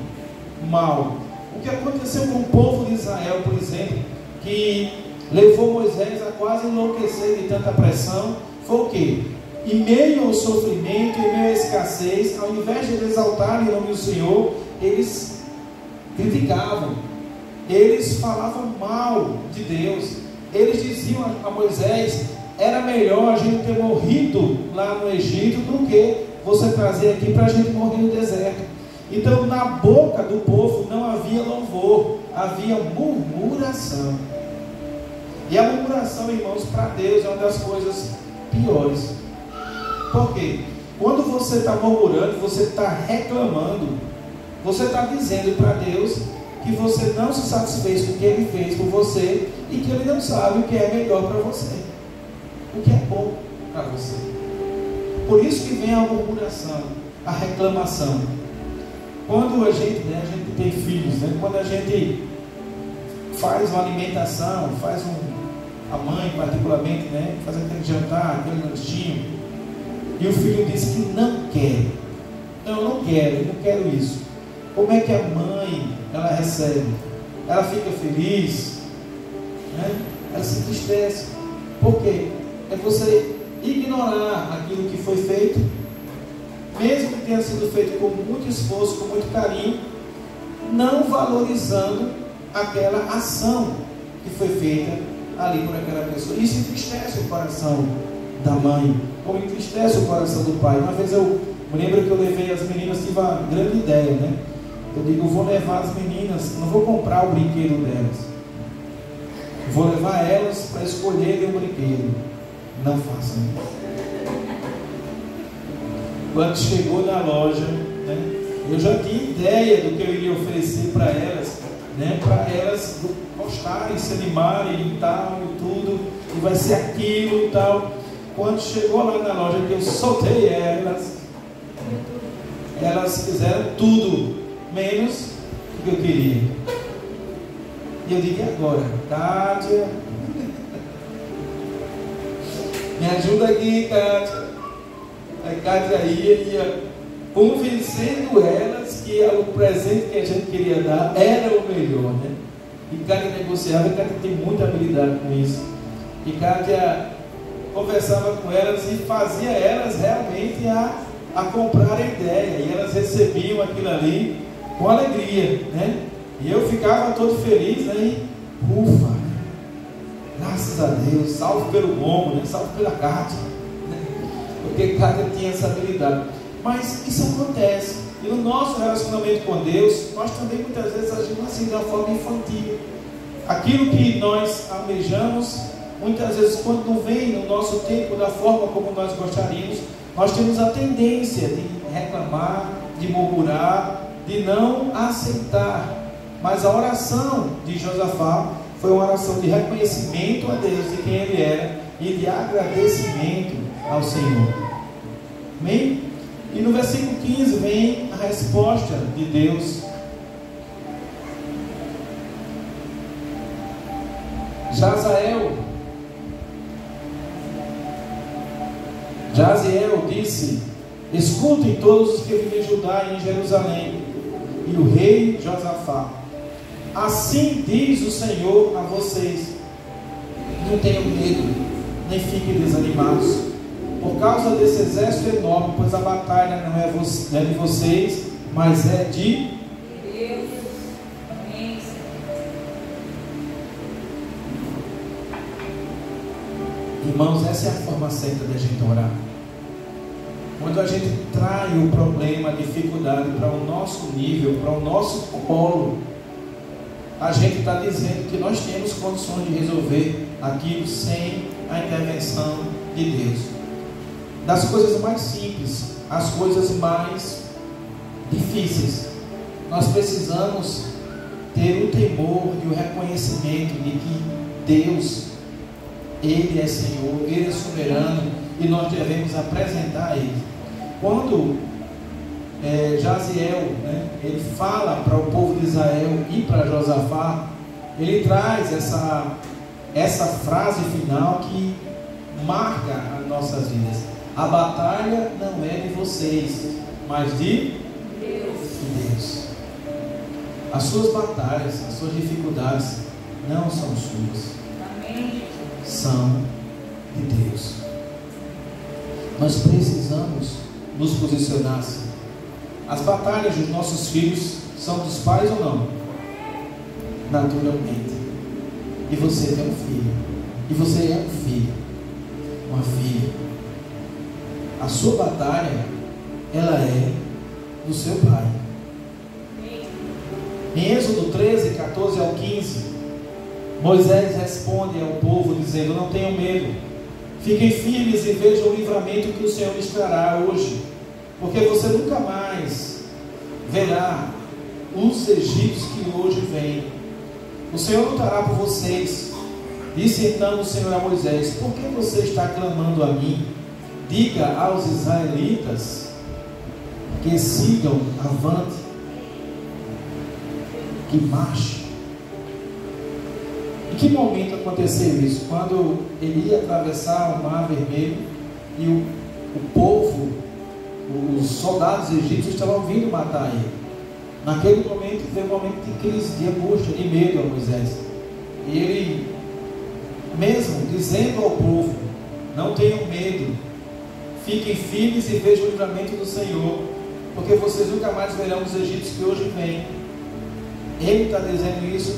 mal. O que aconteceu com o povo de Israel, por exemplo, que levou Moisés a quase enlouquecer de tanta pressão, foi o quê? Em meio ao sofrimento, em meio à escassez, ao invés de exaltarem o nome do Senhor, eles criticavam, eles falavam mal de Deus. Eles diziam a Moisés: era melhor a gente ter morrido lá no Egito do que você trazer aqui para a gente morrer no deserto. Então, na boca do povo não havia louvor, havia murmuração. E a murmuração, irmãos, para Deus é uma das coisas piores. Por quê? Quando você está murmurando, você está reclamando, você está dizendo para Deus que você não se satisfez com o que Ele fez por você e que Ele não sabe o que é melhor para você, o que é bom para você. Por isso que vem a murmuração, a reclamação. Quando a gente tem filhos, né? Quando a gente faz uma alimentação, a mãe particularmente, né? Faz aquele jantar, aquele lanchinho, e o filho diz que não quer. Não, eu não quero isso. Como é que a mãe, ela recebe? Ela fica feliz, né? Ela se entristece. Por quê? É você ignorar aquilo que foi feito, mesmo que tenha sido feito com muito esforço, com muito carinho, não valorizando aquela ação que foi feita ali por aquela pessoa. Isso entristece o coração da mãe, como entristece o coração do pai. Uma vez eu me lembro que eu levei as meninas, tive uma grande ideia, né? Eu digo, eu vou levar as meninas, não vou comprar o brinquedo delas, vou levar elas para escolherem o brinquedo. Não façam isso. Quando chegou na loja, né, eu já tinha ideia do que eu iria oferecer para elas, né, para elas gostarem, se animarem e tal, e tudo, e vai ser aquilo e tal. Quando chegou lá na loja, que eu soltei elas fizeram tudo, menos o que eu queria. E eu digo, e agora? Kátia, me ajuda aqui, Kátia. A Kátia ia convencendo elas que o presente que a gente queria dar era o melhor, né? E Kátia negociava, e Kátia tem muita habilidade com isso. E Kátia conversava com elas e fazia elas realmente a comprar a ideia, e elas recebiam aquilo ali com alegria, né? E eu ficava todo feliz, né? E ufa, Graças a Deus, salvo pelo Gomo, né? Salvo pela Cátia, né? Porque Cátia tinha essa habilidade. Mas isso acontece. E no nosso relacionamento com Deus, nós também muitas vezes agimos assim de uma forma infantil. Aquilo que nós almejamos, muitas vezes quando não vem no nosso tempo da forma como nós gostaríamos, nós temos a tendência de reclamar, de murmurar, de não aceitar. Mas a oração de Josafá foi uma oração de reconhecimento a Deus de quem Ele era e de agradecimento ao Senhor. Amém? E no versículo 15 vem a resposta de Deus. Jaziel disse: escutem todos os que vivem em Judá e em Jerusalém, e o rei Josafá, assim diz o Senhor a vocês: não tenham medo, nem fiquem desanimados por causa desse exército enorme, pois a batalha não é de vocês, mas é de Deus. Amém. Irmãos, essa é a forma certa de a gente orar. Quando a gente trai o problema, a dificuldade para o nosso nível, para o nosso colo, a gente está dizendo que nós temos condições de resolver aquilo sem a intervenção de Deus. Das coisas mais simples às coisas mais difíceis, nós precisamos ter o temor e o reconhecimento de que Deus, Ele é Senhor, Ele é soberano, e nós devemos apresentar a Ele. Quando Jaziel, ele fala para o povo de Israel e para Josafá, ele traz essa frase final que marca as nossas vidas: a batalha não é de vocês, mas de Deus. As suas batalhas, as suas dificuldades não são suas. Amém. São de Deus. Nós precisamos nos posicionar assim. As batalhas dos nossos filhos são dos pais ou não? Naturalmente. E você é um filho. E você é um filho. Uma filha. A sua batalha, ela é do seu pai. Em Êxodo 13, 14 ao 15, Moisés responde ao povo dizendo: não tenham medo, fiquem firmes e vejam o livramento que o Senhor lhes trará hoje, porque você nunca mais verá os egípcios que hoje vêm. O Senhor lutará por vocês. Disse então o Senhor a Moisés: por que você está clamando a mim? Diga aos israelitas que sigam avante, que marchem. Em que momento aconteceu isso? Quando ele ia atravessar o Mar Vermelho e o povo, os soldados egípcios estavam vindo matar ele. Naquele momento veio um momento de crise, de angústia, de medo a Moisés. E ele, mesmo dizendo ao povo: não tenham medo, fiquem firmes e vejam o livramento do Senhor, porque vocês nunca mais verão os egípcios que hoje vêm. Ele está dizendo isso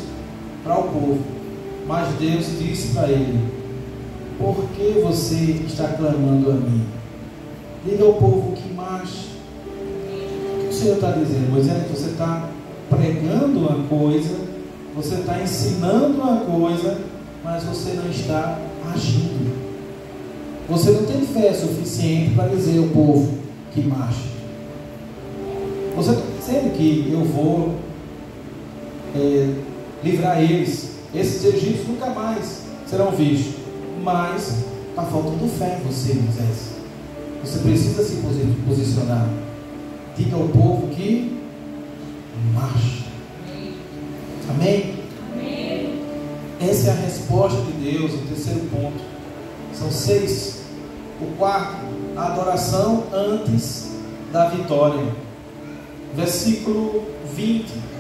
para o povo. Mas Deus disse para ele: por que você está clamando a mim? Diga ao povo que marche. O que o Senhor está dizendo? Moisés, você está pregando uma coisa, você está ensinando uma coisa, mas você não está agindo. Você não tem fé suficiente para dizer ao povo que marche. Você está dizendo que eu vou livrar eles. Esses egípcios nunca mais serão vistos. Mas está faltando fé em você, Moisés. Você precisa se posicionar. Diga ao povo que marche. Amém? Amém. Essa é a resposta de Deus. O terceiro ponto. São 6. O quarto, a adoração antes da vitória. Versículo 20.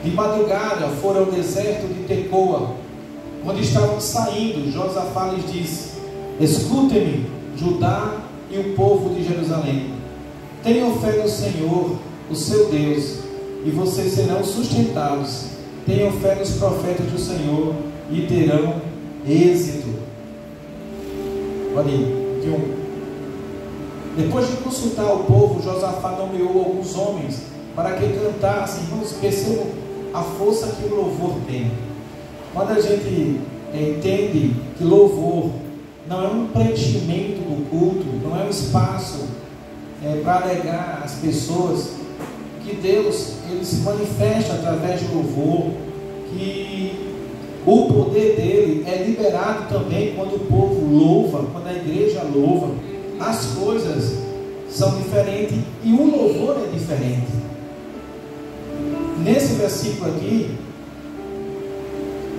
De madrugada foram ao deserto de Tecoa. Quando estavam saindo, Josafá lhes disse: escutem-me, Judá e o povo de Jerusalém. Tenham fé no Senhor, o seu Deus, e vocês serão sustentados. Tenham fé nos profetas do Senhor e terão êxito. Olha aí, depois de consultar o povo, Josafá nomeou alguns homens para que cantassem. Irmãos, percebam a força que o louvor tem. Quando a gente entende que louvor não é um preenchimento do culto, não é um espaço para alegar as pessoas, que Deus ele se manifesta através do louvor, que o poder dele é liberado também quando o povo louva, quando a igreja louva. As coisas são diferentes e o louvor é diferente. Nesse versículo aqui,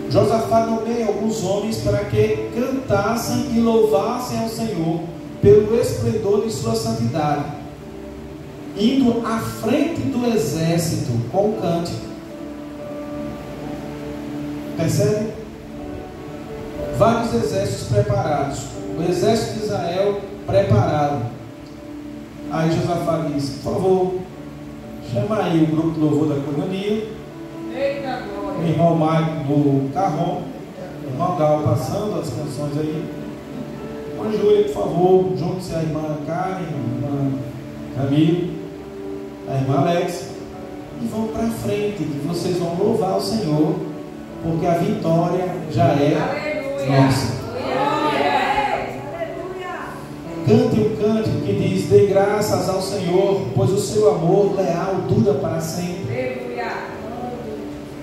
Josafá nomeia alguns homens para que cantassem e louvassem ao Senhor pelo esplendor de sua santidade, indo à frente do exército com o cântico. Percebe? Vários exércitos preparados. O exército de Israel preparado. Aí Josafá diz: por favor, chama aí o grupo de louvor da coinonia. Eita glória! O irmão Maico do Carrom, o irmão Gal passando as canções aí. Irmã Júlia, por favor, junte-se a irmã Karen, a irmã Camilo, a irmã Alex, e vão para frente, que vocês vão louvar o Senhor, porque a vitória já é nossa. Cante um cântico que diz: dê graças ao Senhor, pois o seu amor leal dura para sempre.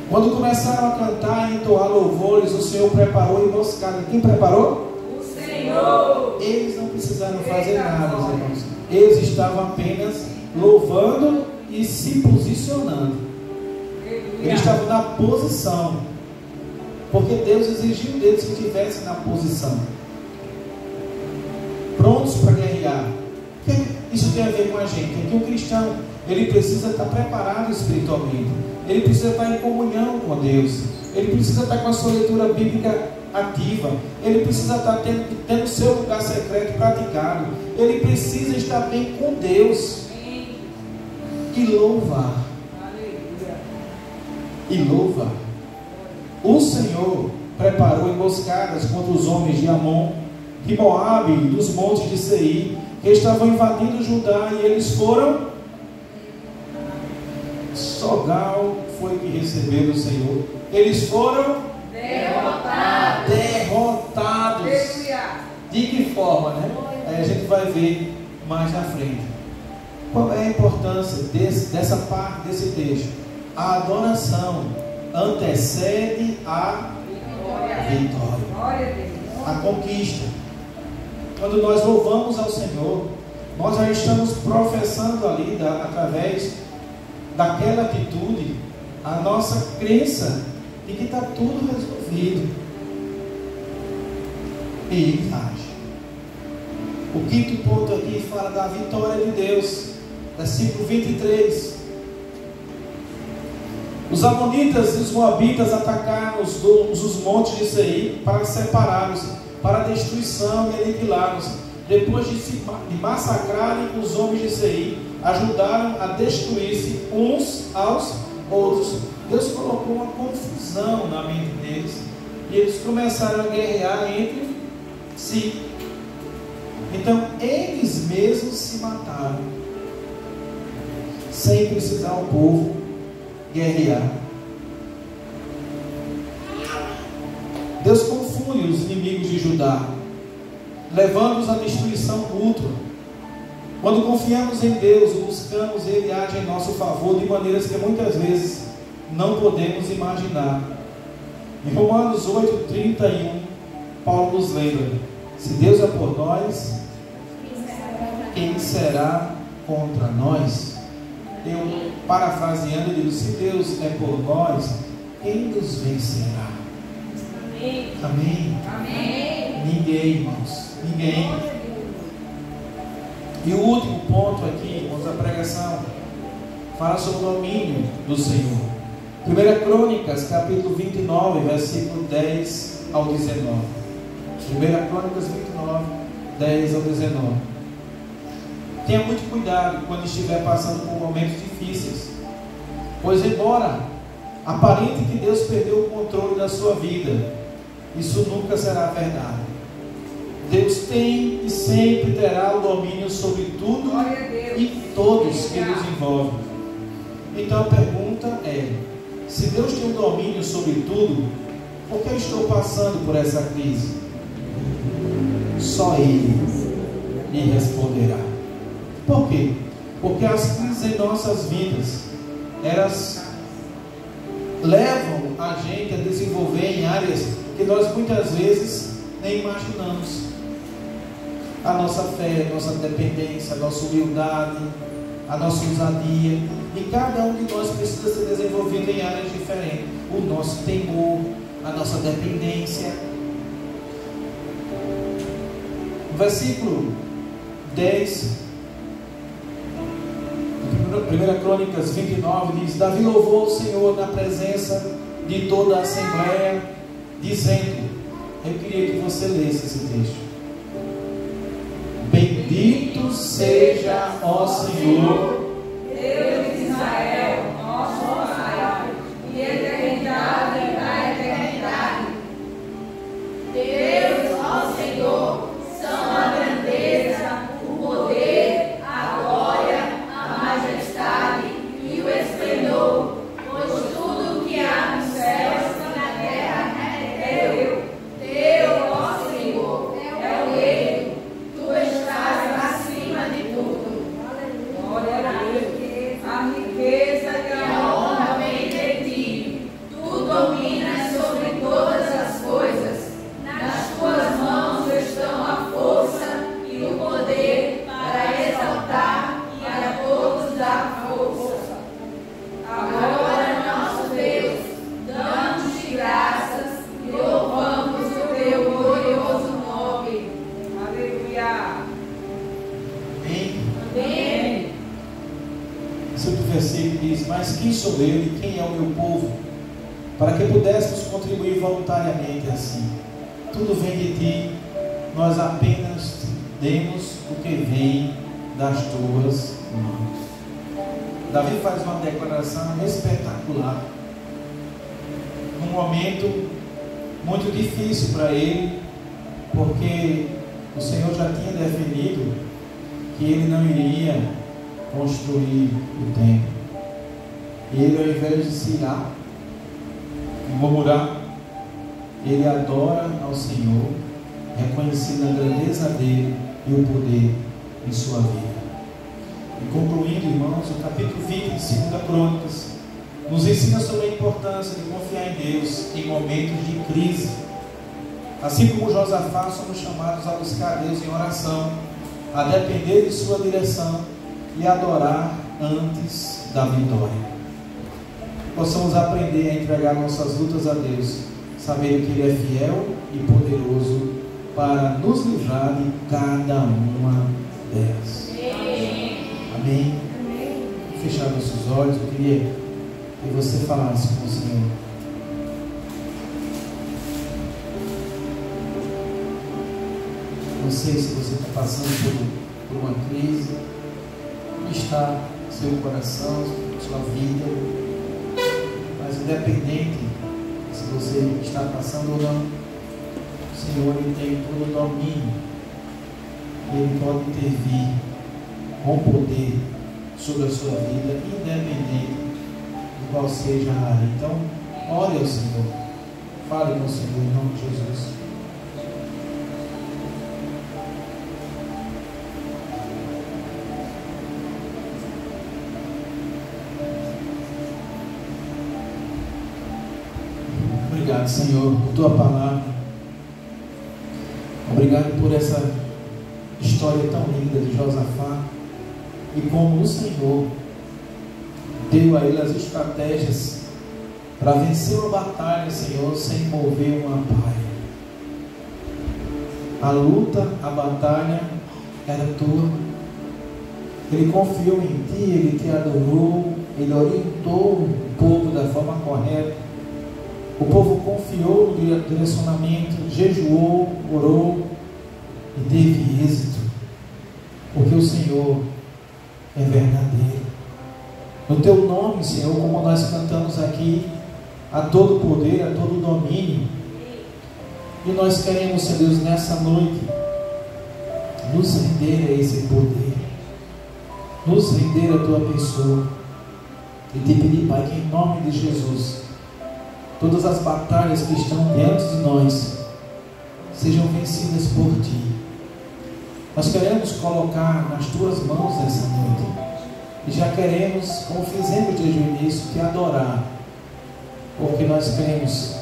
Quando começaram a cantar e entoar louvores, o Senhor preparou emboscada. Quem preparou? O Senhor. Eles não precisaram fazer nada, irmãos. Eles estavam apenas louvando e se posicionando. Eles estavam na posição, porque Deus exigiu deles que estivessem na posição, prontos para guerrear. Isso tem a ver com a gente. É que um cristão, ele precisa estar preparado espiritualmente, ele precisa estar em comunhão com Deus, ele precisa estar com a sua leitura bíblica ativa, ele precisa estar tendo seu lugar secreto praticado, ele precisa estar bem com Deus e louvar. E louvar. O Senhor preparou emboscadas contra os homens de Amon, de Moabe, dos montes de Seir, que estavam invadindo Judá, e eles foram. Sogal foi que recebeu do Senhor. Eles foram derrotados. De que forma, né? Aí a gente vai ver mais na frente. Qual é a importância dessa parte desse texto? A adoração antecede a vitória, a conquista. Quando nós louvamos ao Senhor, nós já estamos professando ali, através daquela atitude, a nossa crença de que está tudo resolvido. E Ele age. O quinto ponto aqui fala da vitória de Deus, versículo 23. Os amonitas e os moabitas atacaram os montes de Seir para separá-los, para a destruição e aniquilá-los. Depois de massacrarem os homens de Seir, ajudaram a destruir-se uns aos outros. Deus colocou uma confusão na mente deles, e eles começaram a guerrear entre si. Então eles mesmos se mataram, sem precisar o povo guerrear. Deus confunde os inimigos de Judá, levando-os à destruição mútua. Quando confiamos em Deus e buscamos, Ele age em nosso favor de maneiras que muitas vezes não podemos imaginar. Em Romanos 8:31, Paulo nos lembra: se Deus é por nós, quem será contra nós? Eu, parafraseando, eu digo: se Deus é por nós, quem nos vencerá? Amém? Amém. Ninguém, irmãos, ninguém. E o último ponto aqui, irmãos, da pregação, fala sobre o domínio do Senhor. 1 Crônicas, capítulo 29, versículo 10 ao 19. 1 Crônicas 29, 10 ao 19. Tenha muito cuidado quando estiver passando por momentos difíceis, pois embora aparente que Deus perdeu o controle da sua vida, isso nunca será verdade. Deus tem e sempre terá o domínio sobre tudo e todos que nos envolvem. Então a pergunta é: se Deus tem o domínio sobre tudo, por que eu estou passando por essa crise? Só Ele me responderá. Por quê? Porque as crises em nossas vidas, elas levam a gente a desenvolver em áreas que nós muitas vezes nem imaginamos. A nossa fé, a nossa dependência, a nossa humildade, a nossa ousadia, e cada um de nós precisa ser desenvolvido em áreas diferentes. O nosso temor, a nossa dependência. Versículo 10, 1 Crônicas 29 diz: Davi louvou o Senhor na presença de toda a Assembleia, dizendo, eu queria que você lesse esse texto: Bendito seja, ó Senhor, Deus de Israel, nosso Pai, de eternidade a eternidade. Deus, ó Senhor, são a grandeza, o poder, a glória, a majestade e o esplendor, pois tudo que há nos céus e na terra é teu. Teu, ó Senhor, é o Rei, tu estás acima de tudo. Glória a Deus. A riqueza e a honra Vem de ti, tu dominas sobre todas as coisas, nas tuas mãos estão a força e o poder para exaltar e a todos dar força. Agora, nosso Deus, damos-te graças e louvamos o teu glorioso nome. Aleluia. Amém. Esse outro versículo diz: Mas quem sou eu e quem é o meu povo, para que pudéssemos contribuir voluntariamente assim? Tudo vem de ti, nós apenas demos o que vem das tuas mãos. Davi faz uma declaração espetacular, num momento muito difícil para ele, porque o Senhor já tinha definido que ele não iria construir o templo. E ele, ao invés de se irar e murmurar, ele adora ao Senhor, reconhecendo a grandeza dele e o poder em sua vida. E concluindo, irmãos, o capítulo 20 de 2 Crônicas nos ensina sobre a importância de confiar em Deus em momentos de crise. Assim como Josafá, somos chamados a buscar Deus em oração, a depender de sua direção e adorar antes da vitória. Possamos aprender a entregar nossas lutas a Deus, sabendo que Ele é fiel e poderoso para nos livrar de cada uma delas. Amém? Fechar nossos olhos, eu queria que você falasse com o Senhor. Não sei se você está passando por uma crise, como está seu coração, sua vida, mas independente se você está passando ou não, o Senhor Ele tem todo o domínio, Ele pode intervir com poder sobre a sua vida, independente de qual seja a área. Então, ore ao Senhor, fale com o Senhor em nome de Jesus. Obrigado, Senhor, por Tua palavra. Obrigado por essa história tão linda de Josafá e como o Senhor deu a ele as estratégias para vencer uma batalha, Senhor, sem mover uma palha. A luta, a batalha era tua. Ele confiou em Ti, Ele Te adorou, Ele orientou o povo da forma correta. O povo confiou no direcionamento, jejuou, orou e teve êxito, porque o Senhor é verdadeiro. No Teu nome, Senhor, como nós cantamos aqui, há todo poder, há todo domínio. E nós queremos, Senhor Deus, nessa noite, nos render a esse poder, nos render a Tua pessoa, e te pedir, Pai, que em nome de Jesus, todas as batalhas que estão diante de nós sejam vencidas por Ti. Nós queremos colocar nas Tuas mãos nessa noite, e já queremos, como fizemos desde o início, Te adorar, porque nós cremos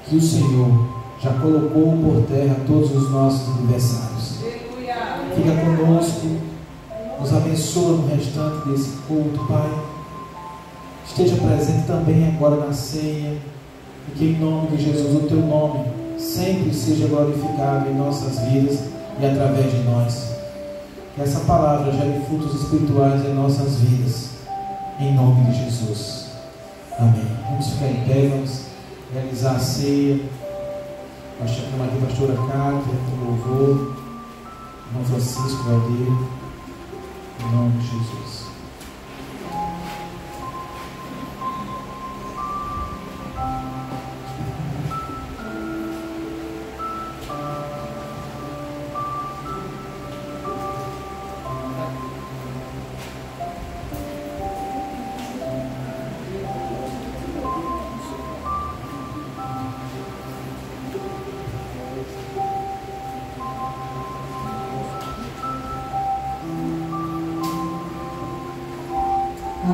que o Senhor já colocou por terra todos os nossos adversários. Fica conosco, nos abençoa no restante desse culto, Pai. Esteja presente também agora na ceia, e que em nome de Jesus o Teu nome sempre seja glorificado em nossas vidas e através de nós. Que essa palavra gere frutos espirituais em nossas vidas, em nome de Jesus. Amém. Vamos ficar em pé, vamos realizar a ceia. Nós chamamos aqui a pastora Cátia, o louvor, irmão Francisco Valdeiro, em nome de Jesus.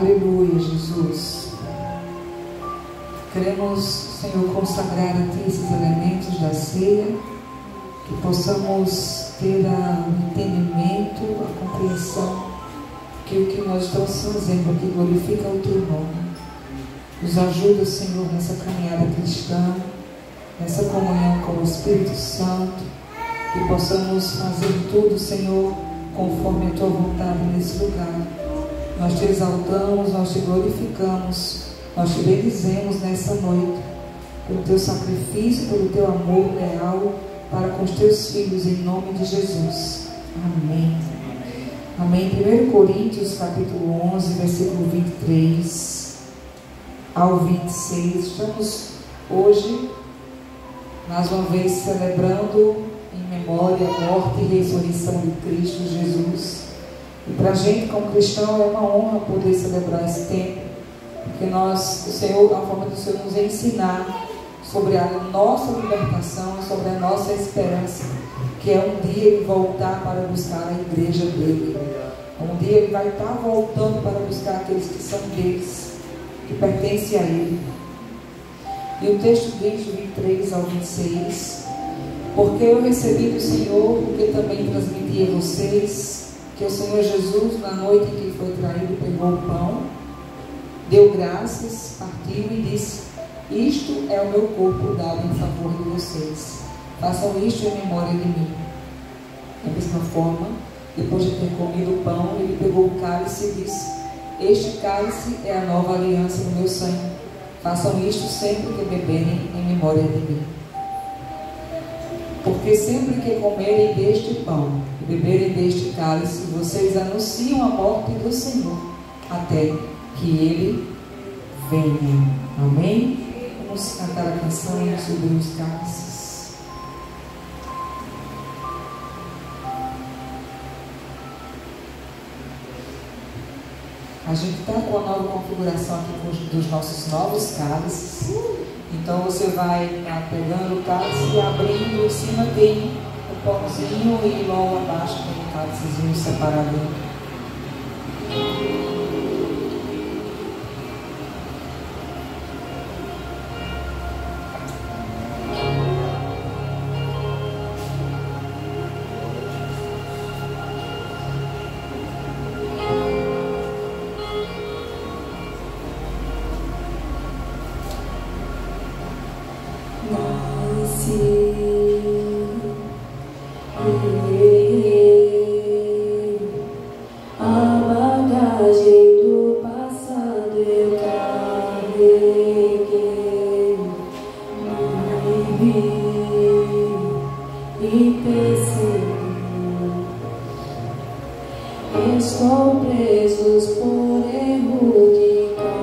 Aleluia, Jesus. Queremos, Senhor, consagrar a Ti esses elementos da ceia, que possamos ter o entendimento, a compreensão que o que nós estamos fazendo aqui glorifica o Teu nome. Nos ajuda, Senhor, nessa caminhada cristã, nessa comunhão com o Espírito Santo, que possamos fazer tudo, Senhor, conforme a Tua vontade nesse lugar. Nós Te exaltamos, nós Te glorificamos, nós Te bendizemos nessa noite, pelo Teu sacrifício, pelo Teu amor leal para com os Teus filhos, em nome de Jesus. Amém. Amém. 1 Coríntios, capítulo 11, versículo 23 ao 26. Estamos hoje, mais uma vez, celebrando em memória a morte e ressurreição de Cristo Jesus. E para a gente, como cristão, é uma honra poder celebrar esse tempo, porque nós, o Senhor, a forma do Senhor nos ensinar sobre a nossa libertação, sobre a nossa esperança, que é um dia Ele voltar para buscar a igreja dele. Um dia Ele vai estar voltando para buscar aqueles que são deles, que pertencem a Ele. E o texto diz, do 23 ao 26, porque eu recebi do Senhor, o que também transmiti a vocês, que o Senhor Jesus, na noite em que foi traído, pegou o pão, deu graças, partiu e disse: isto é o meu corpo dado em favor de vocês. Façam isto em memória de mim. Da mesma forma, depois de ter comido o pão, ele pegou o cálice e disse: este cálice é a nova aliança no meu sangue. Façam isto sempre que beberem em memória de mim. Porque sempre que comerem deste pão e beberem deste cálice, vocês anunciam a morte do Senhor, até que Ele venha. Amém? Vamos cantar a canção sobre os cálices. A gente está com a nova configuração aqui dos nossos novos cálices. Então você vai pegando o cálice e abrindo, em cima tem o pãozinho e logo abaixo tem o cálicezinho separadinho. presos por erro que cometi.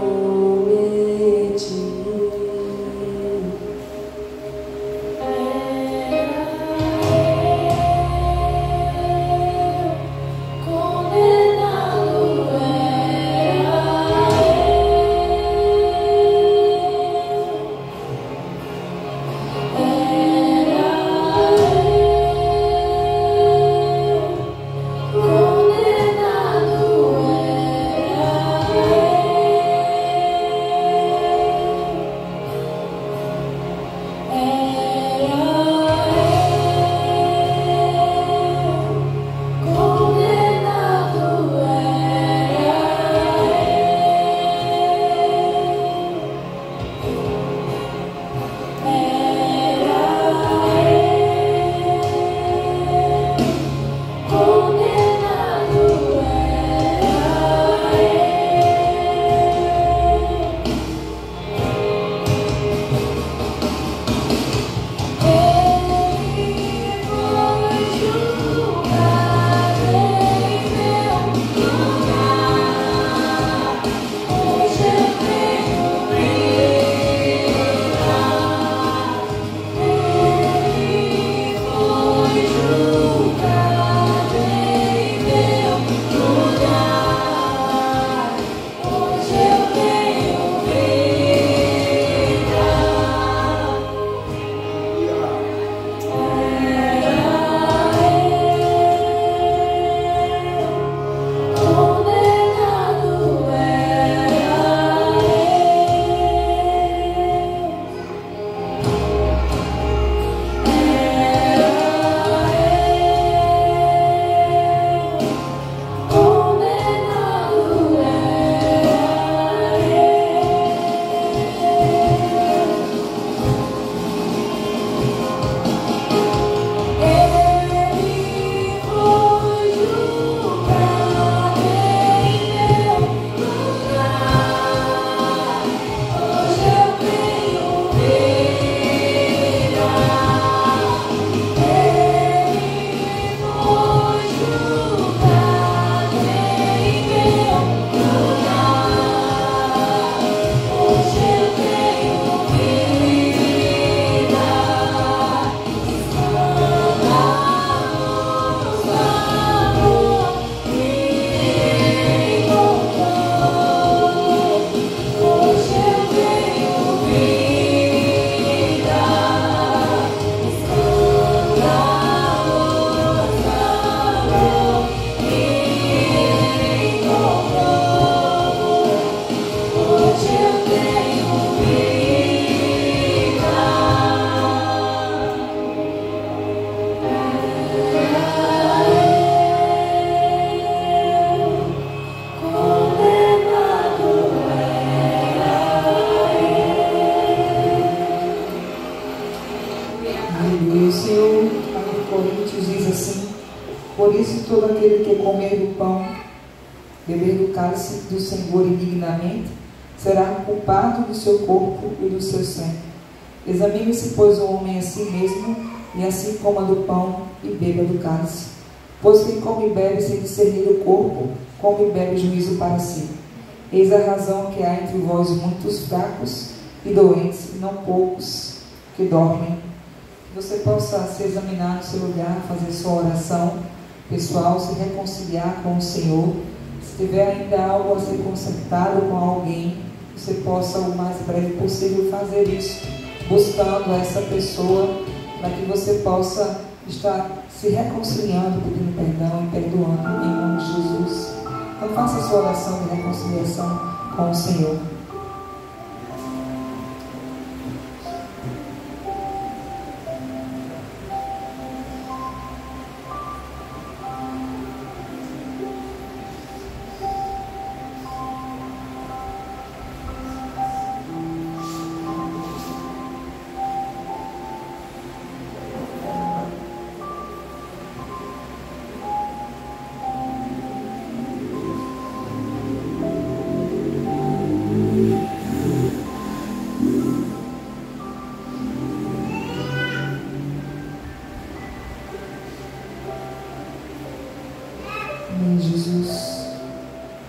Por isso, todo aquele que comer do pão, beber do cálice do Senhor indignamente, será culpado do seu corpo e do seu sangue. Examine-se, pois, o homem a si mesmo, e assim coma do pão e beba do cálice. Pois quem come e bebe sem discernir o corpo, come e bebe juízo para si. Eis a razão que há entre vós muitos fracos e doentes, e não poucos que dormem. Que você possa se examinar no seu lugar, fazer sua oração pessoal, se reconciliar com o Senhor. Se tiver ainda algo a ser consertado com alguém, você possa o mais breve possível fazer isso, buscando essa pessoa, para que você possa estar se reconciliando, pedindo perdão e perdoando em nome de Jesus. Então faça a sua oração de reconciliação com o Senhor.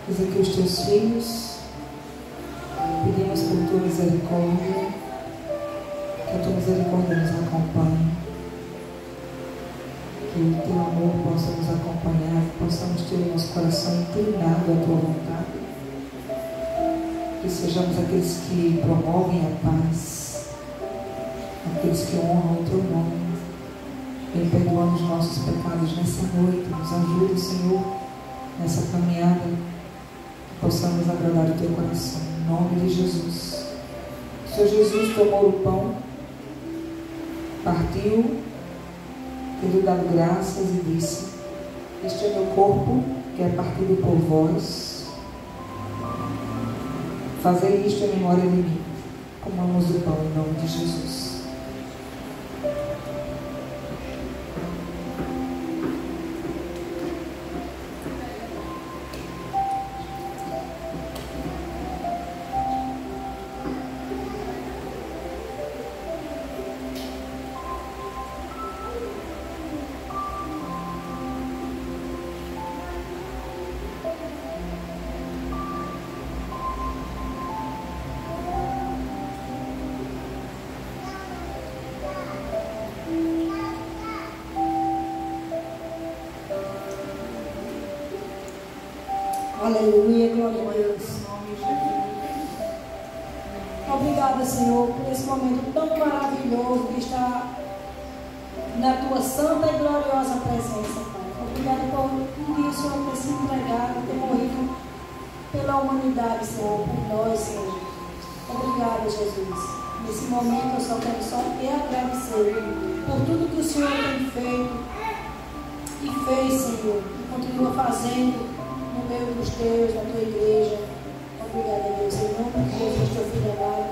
Eis aqui os teus filhos, pedimos por tua misericórdia, que a tua misericórdia nos acompanhe, que o teu amor possa nos acompanhar, que possamos ter o nosso coração inclinado à tua vontade, que sejamos aqueles que promovem a paz, aqueles que honram o teu nome. Vem perdoando os nossos pecados nessa noite, nos ajude, Senhor, nessa caminhada, que possamos agradar o teu coração, em nome de Jesus. O Senhor Jesus tomou o pão, partiu, tendo dado graças e disse: este é meu corpo, que é partido por vós. Fazei isto em memória de mim. Comamos o pão em nome de Jesus. Aleluia, glória a Deus. Obrigada, Senhor, por esse momento tão maravilhoso de estar na tua santa e gloriosa presença, Pai. Obrigada por um dia o Senhor ter se entregado, ter morrido pela humanidade, Senhor, por nós, Senhor. Obrigada, Jesus. Nesse momento eu só quero te agradecer por tudo que o Senhor tem feito e fez, Senhor, e continua fazendo no meio dos teus, na tua igreja. Obrigada, Deus. Em nome de Jesus, teu filho amado,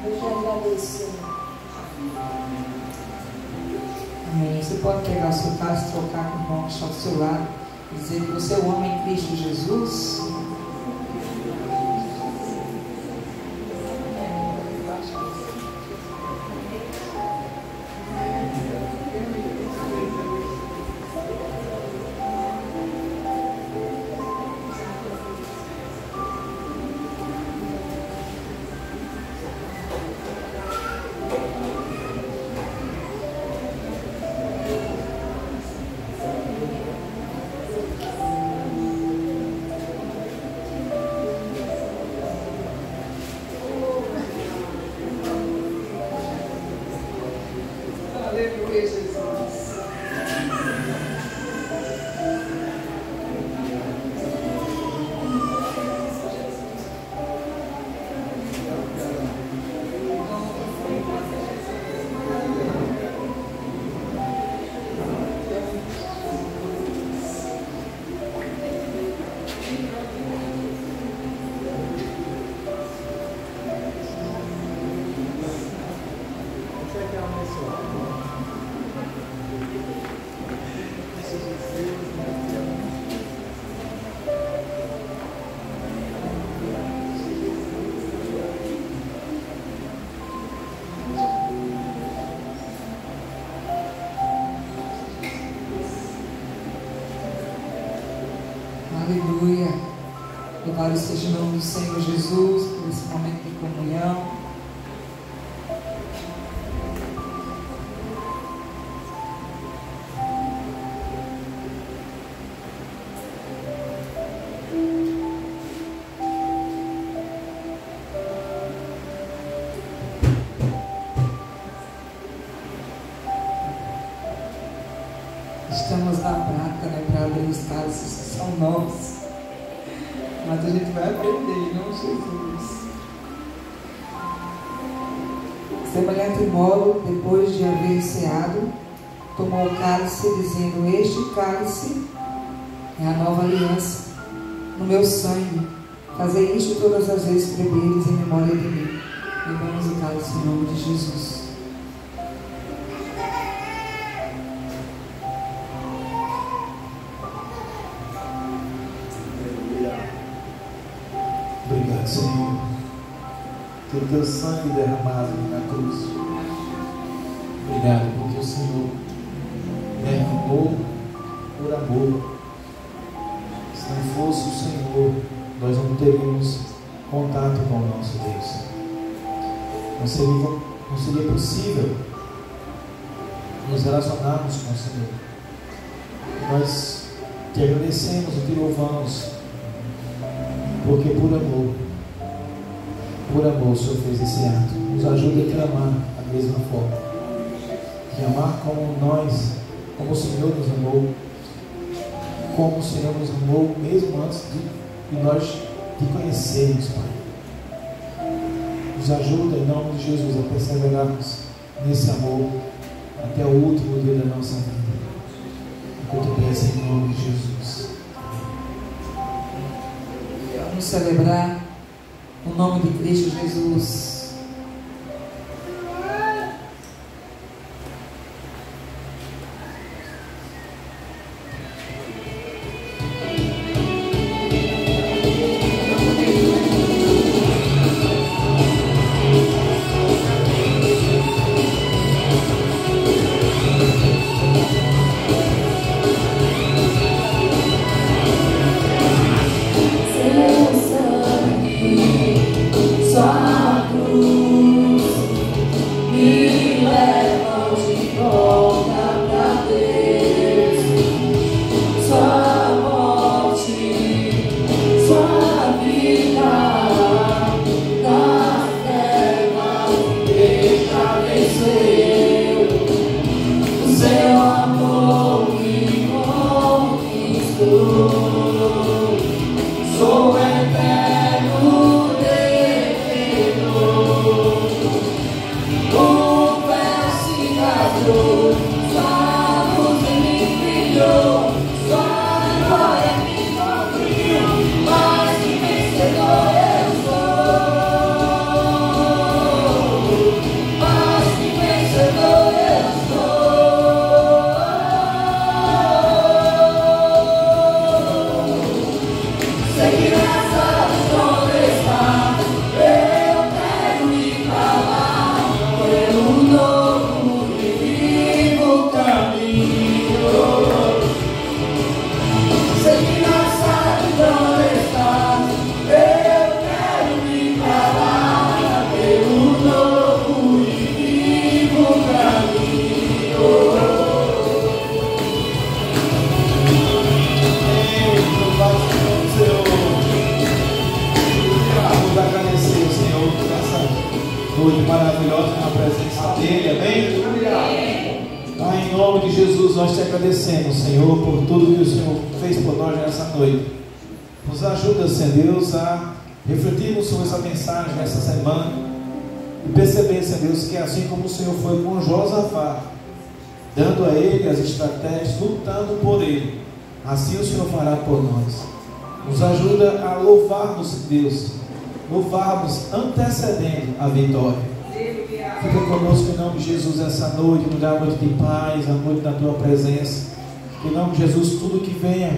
eu te agradeço, Senhor. Amém. Você pode pegar o seu cálice, trocar com o irmão que está ao seu lado, e dizer que você é o homem em Cristo Jesus. Aleluia. Louvado seja o nome do Senhor Jesus por esse momento de comunhão. Estamos na prática, né, para abrir os cálices que são novos. Mas a gente vai aprender, não, Jesus? Semelhante modo, depois de haver ceado, tomou o cálice, dizendo: este cálice é a nova aliança no meu sangue. Fazei isto todas as vezes que beberes em memória de mim. Bebamos o cálice em nome de Jesus. Obrigado, Senhor, pelo teu sangue derramado na cruz. Obrigado porque o Senhor derramou por amor. Se não fosse o Senhor nós não teríamos contato com o nosso Deus. Não seria possível nos relacionarmos com o Senhor. Nós te agradecemos e te louvamos, porque por amor o Senhor fez esse ato. Nos ajuda a te amar da mesma forma, te amar como o Senhor nos amou, como o Senhor nos amou mesmo antes de nós te conhecermos, Pai. Nos ajuda em nome de Jesus a perseverarmos nesse amor até o último dia da nossa vida. Enquanto peço em nome de Jesus. Vamos celebrar o nome de Cristo Jesus. Maravilhosa na presença dele, amém? Pai, em nome de Jesus, nós te agradecemos, Senhor, por tudo que o Senhor fez por nós nessa noite. Nos ajuda, Senhor Deus, a refletirmos sobre essa mensagem nessa semana e perceber, Senhor Deus, que assim como o Senhor foi com Josafá, dando a ele as estratégias, lutando por ele, assim o Senhor fará por nós. Nos ajuda a louvarmos, Deus, louvarmos antecedendo a vitória. Fica conosco em nome de Jesus essa noite, nos dá a noite de paz, a noite da tua presença. Em nome de Jesus, tudo que venha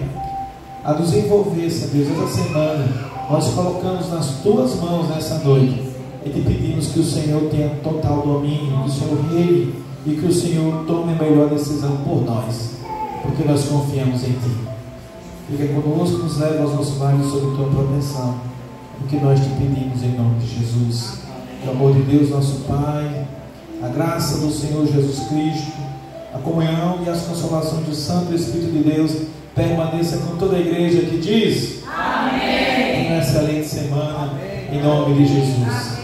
a nos envolver, Senhor Deus, essa semana, nós colocamos nas tuas mãos nessa noite e te pedimos que o Senhor tenha total domínio, que o Senhor reine e que o Senhor tome a melhor decisão por nós, porque nós confiamos em ti. Fica conosco, nos leva aos nossos lares sob tua proteção, o que nós te pedimos em nome de Jesus. O amor de Deus, nosso Pai, a graça do Senhor Jesus Cristo, a comunhão e as consolações do Santo Espírito de Deus permaneça com toda a igreja que diz amém. Uma excelente semana, amém. Em nome de Jesus.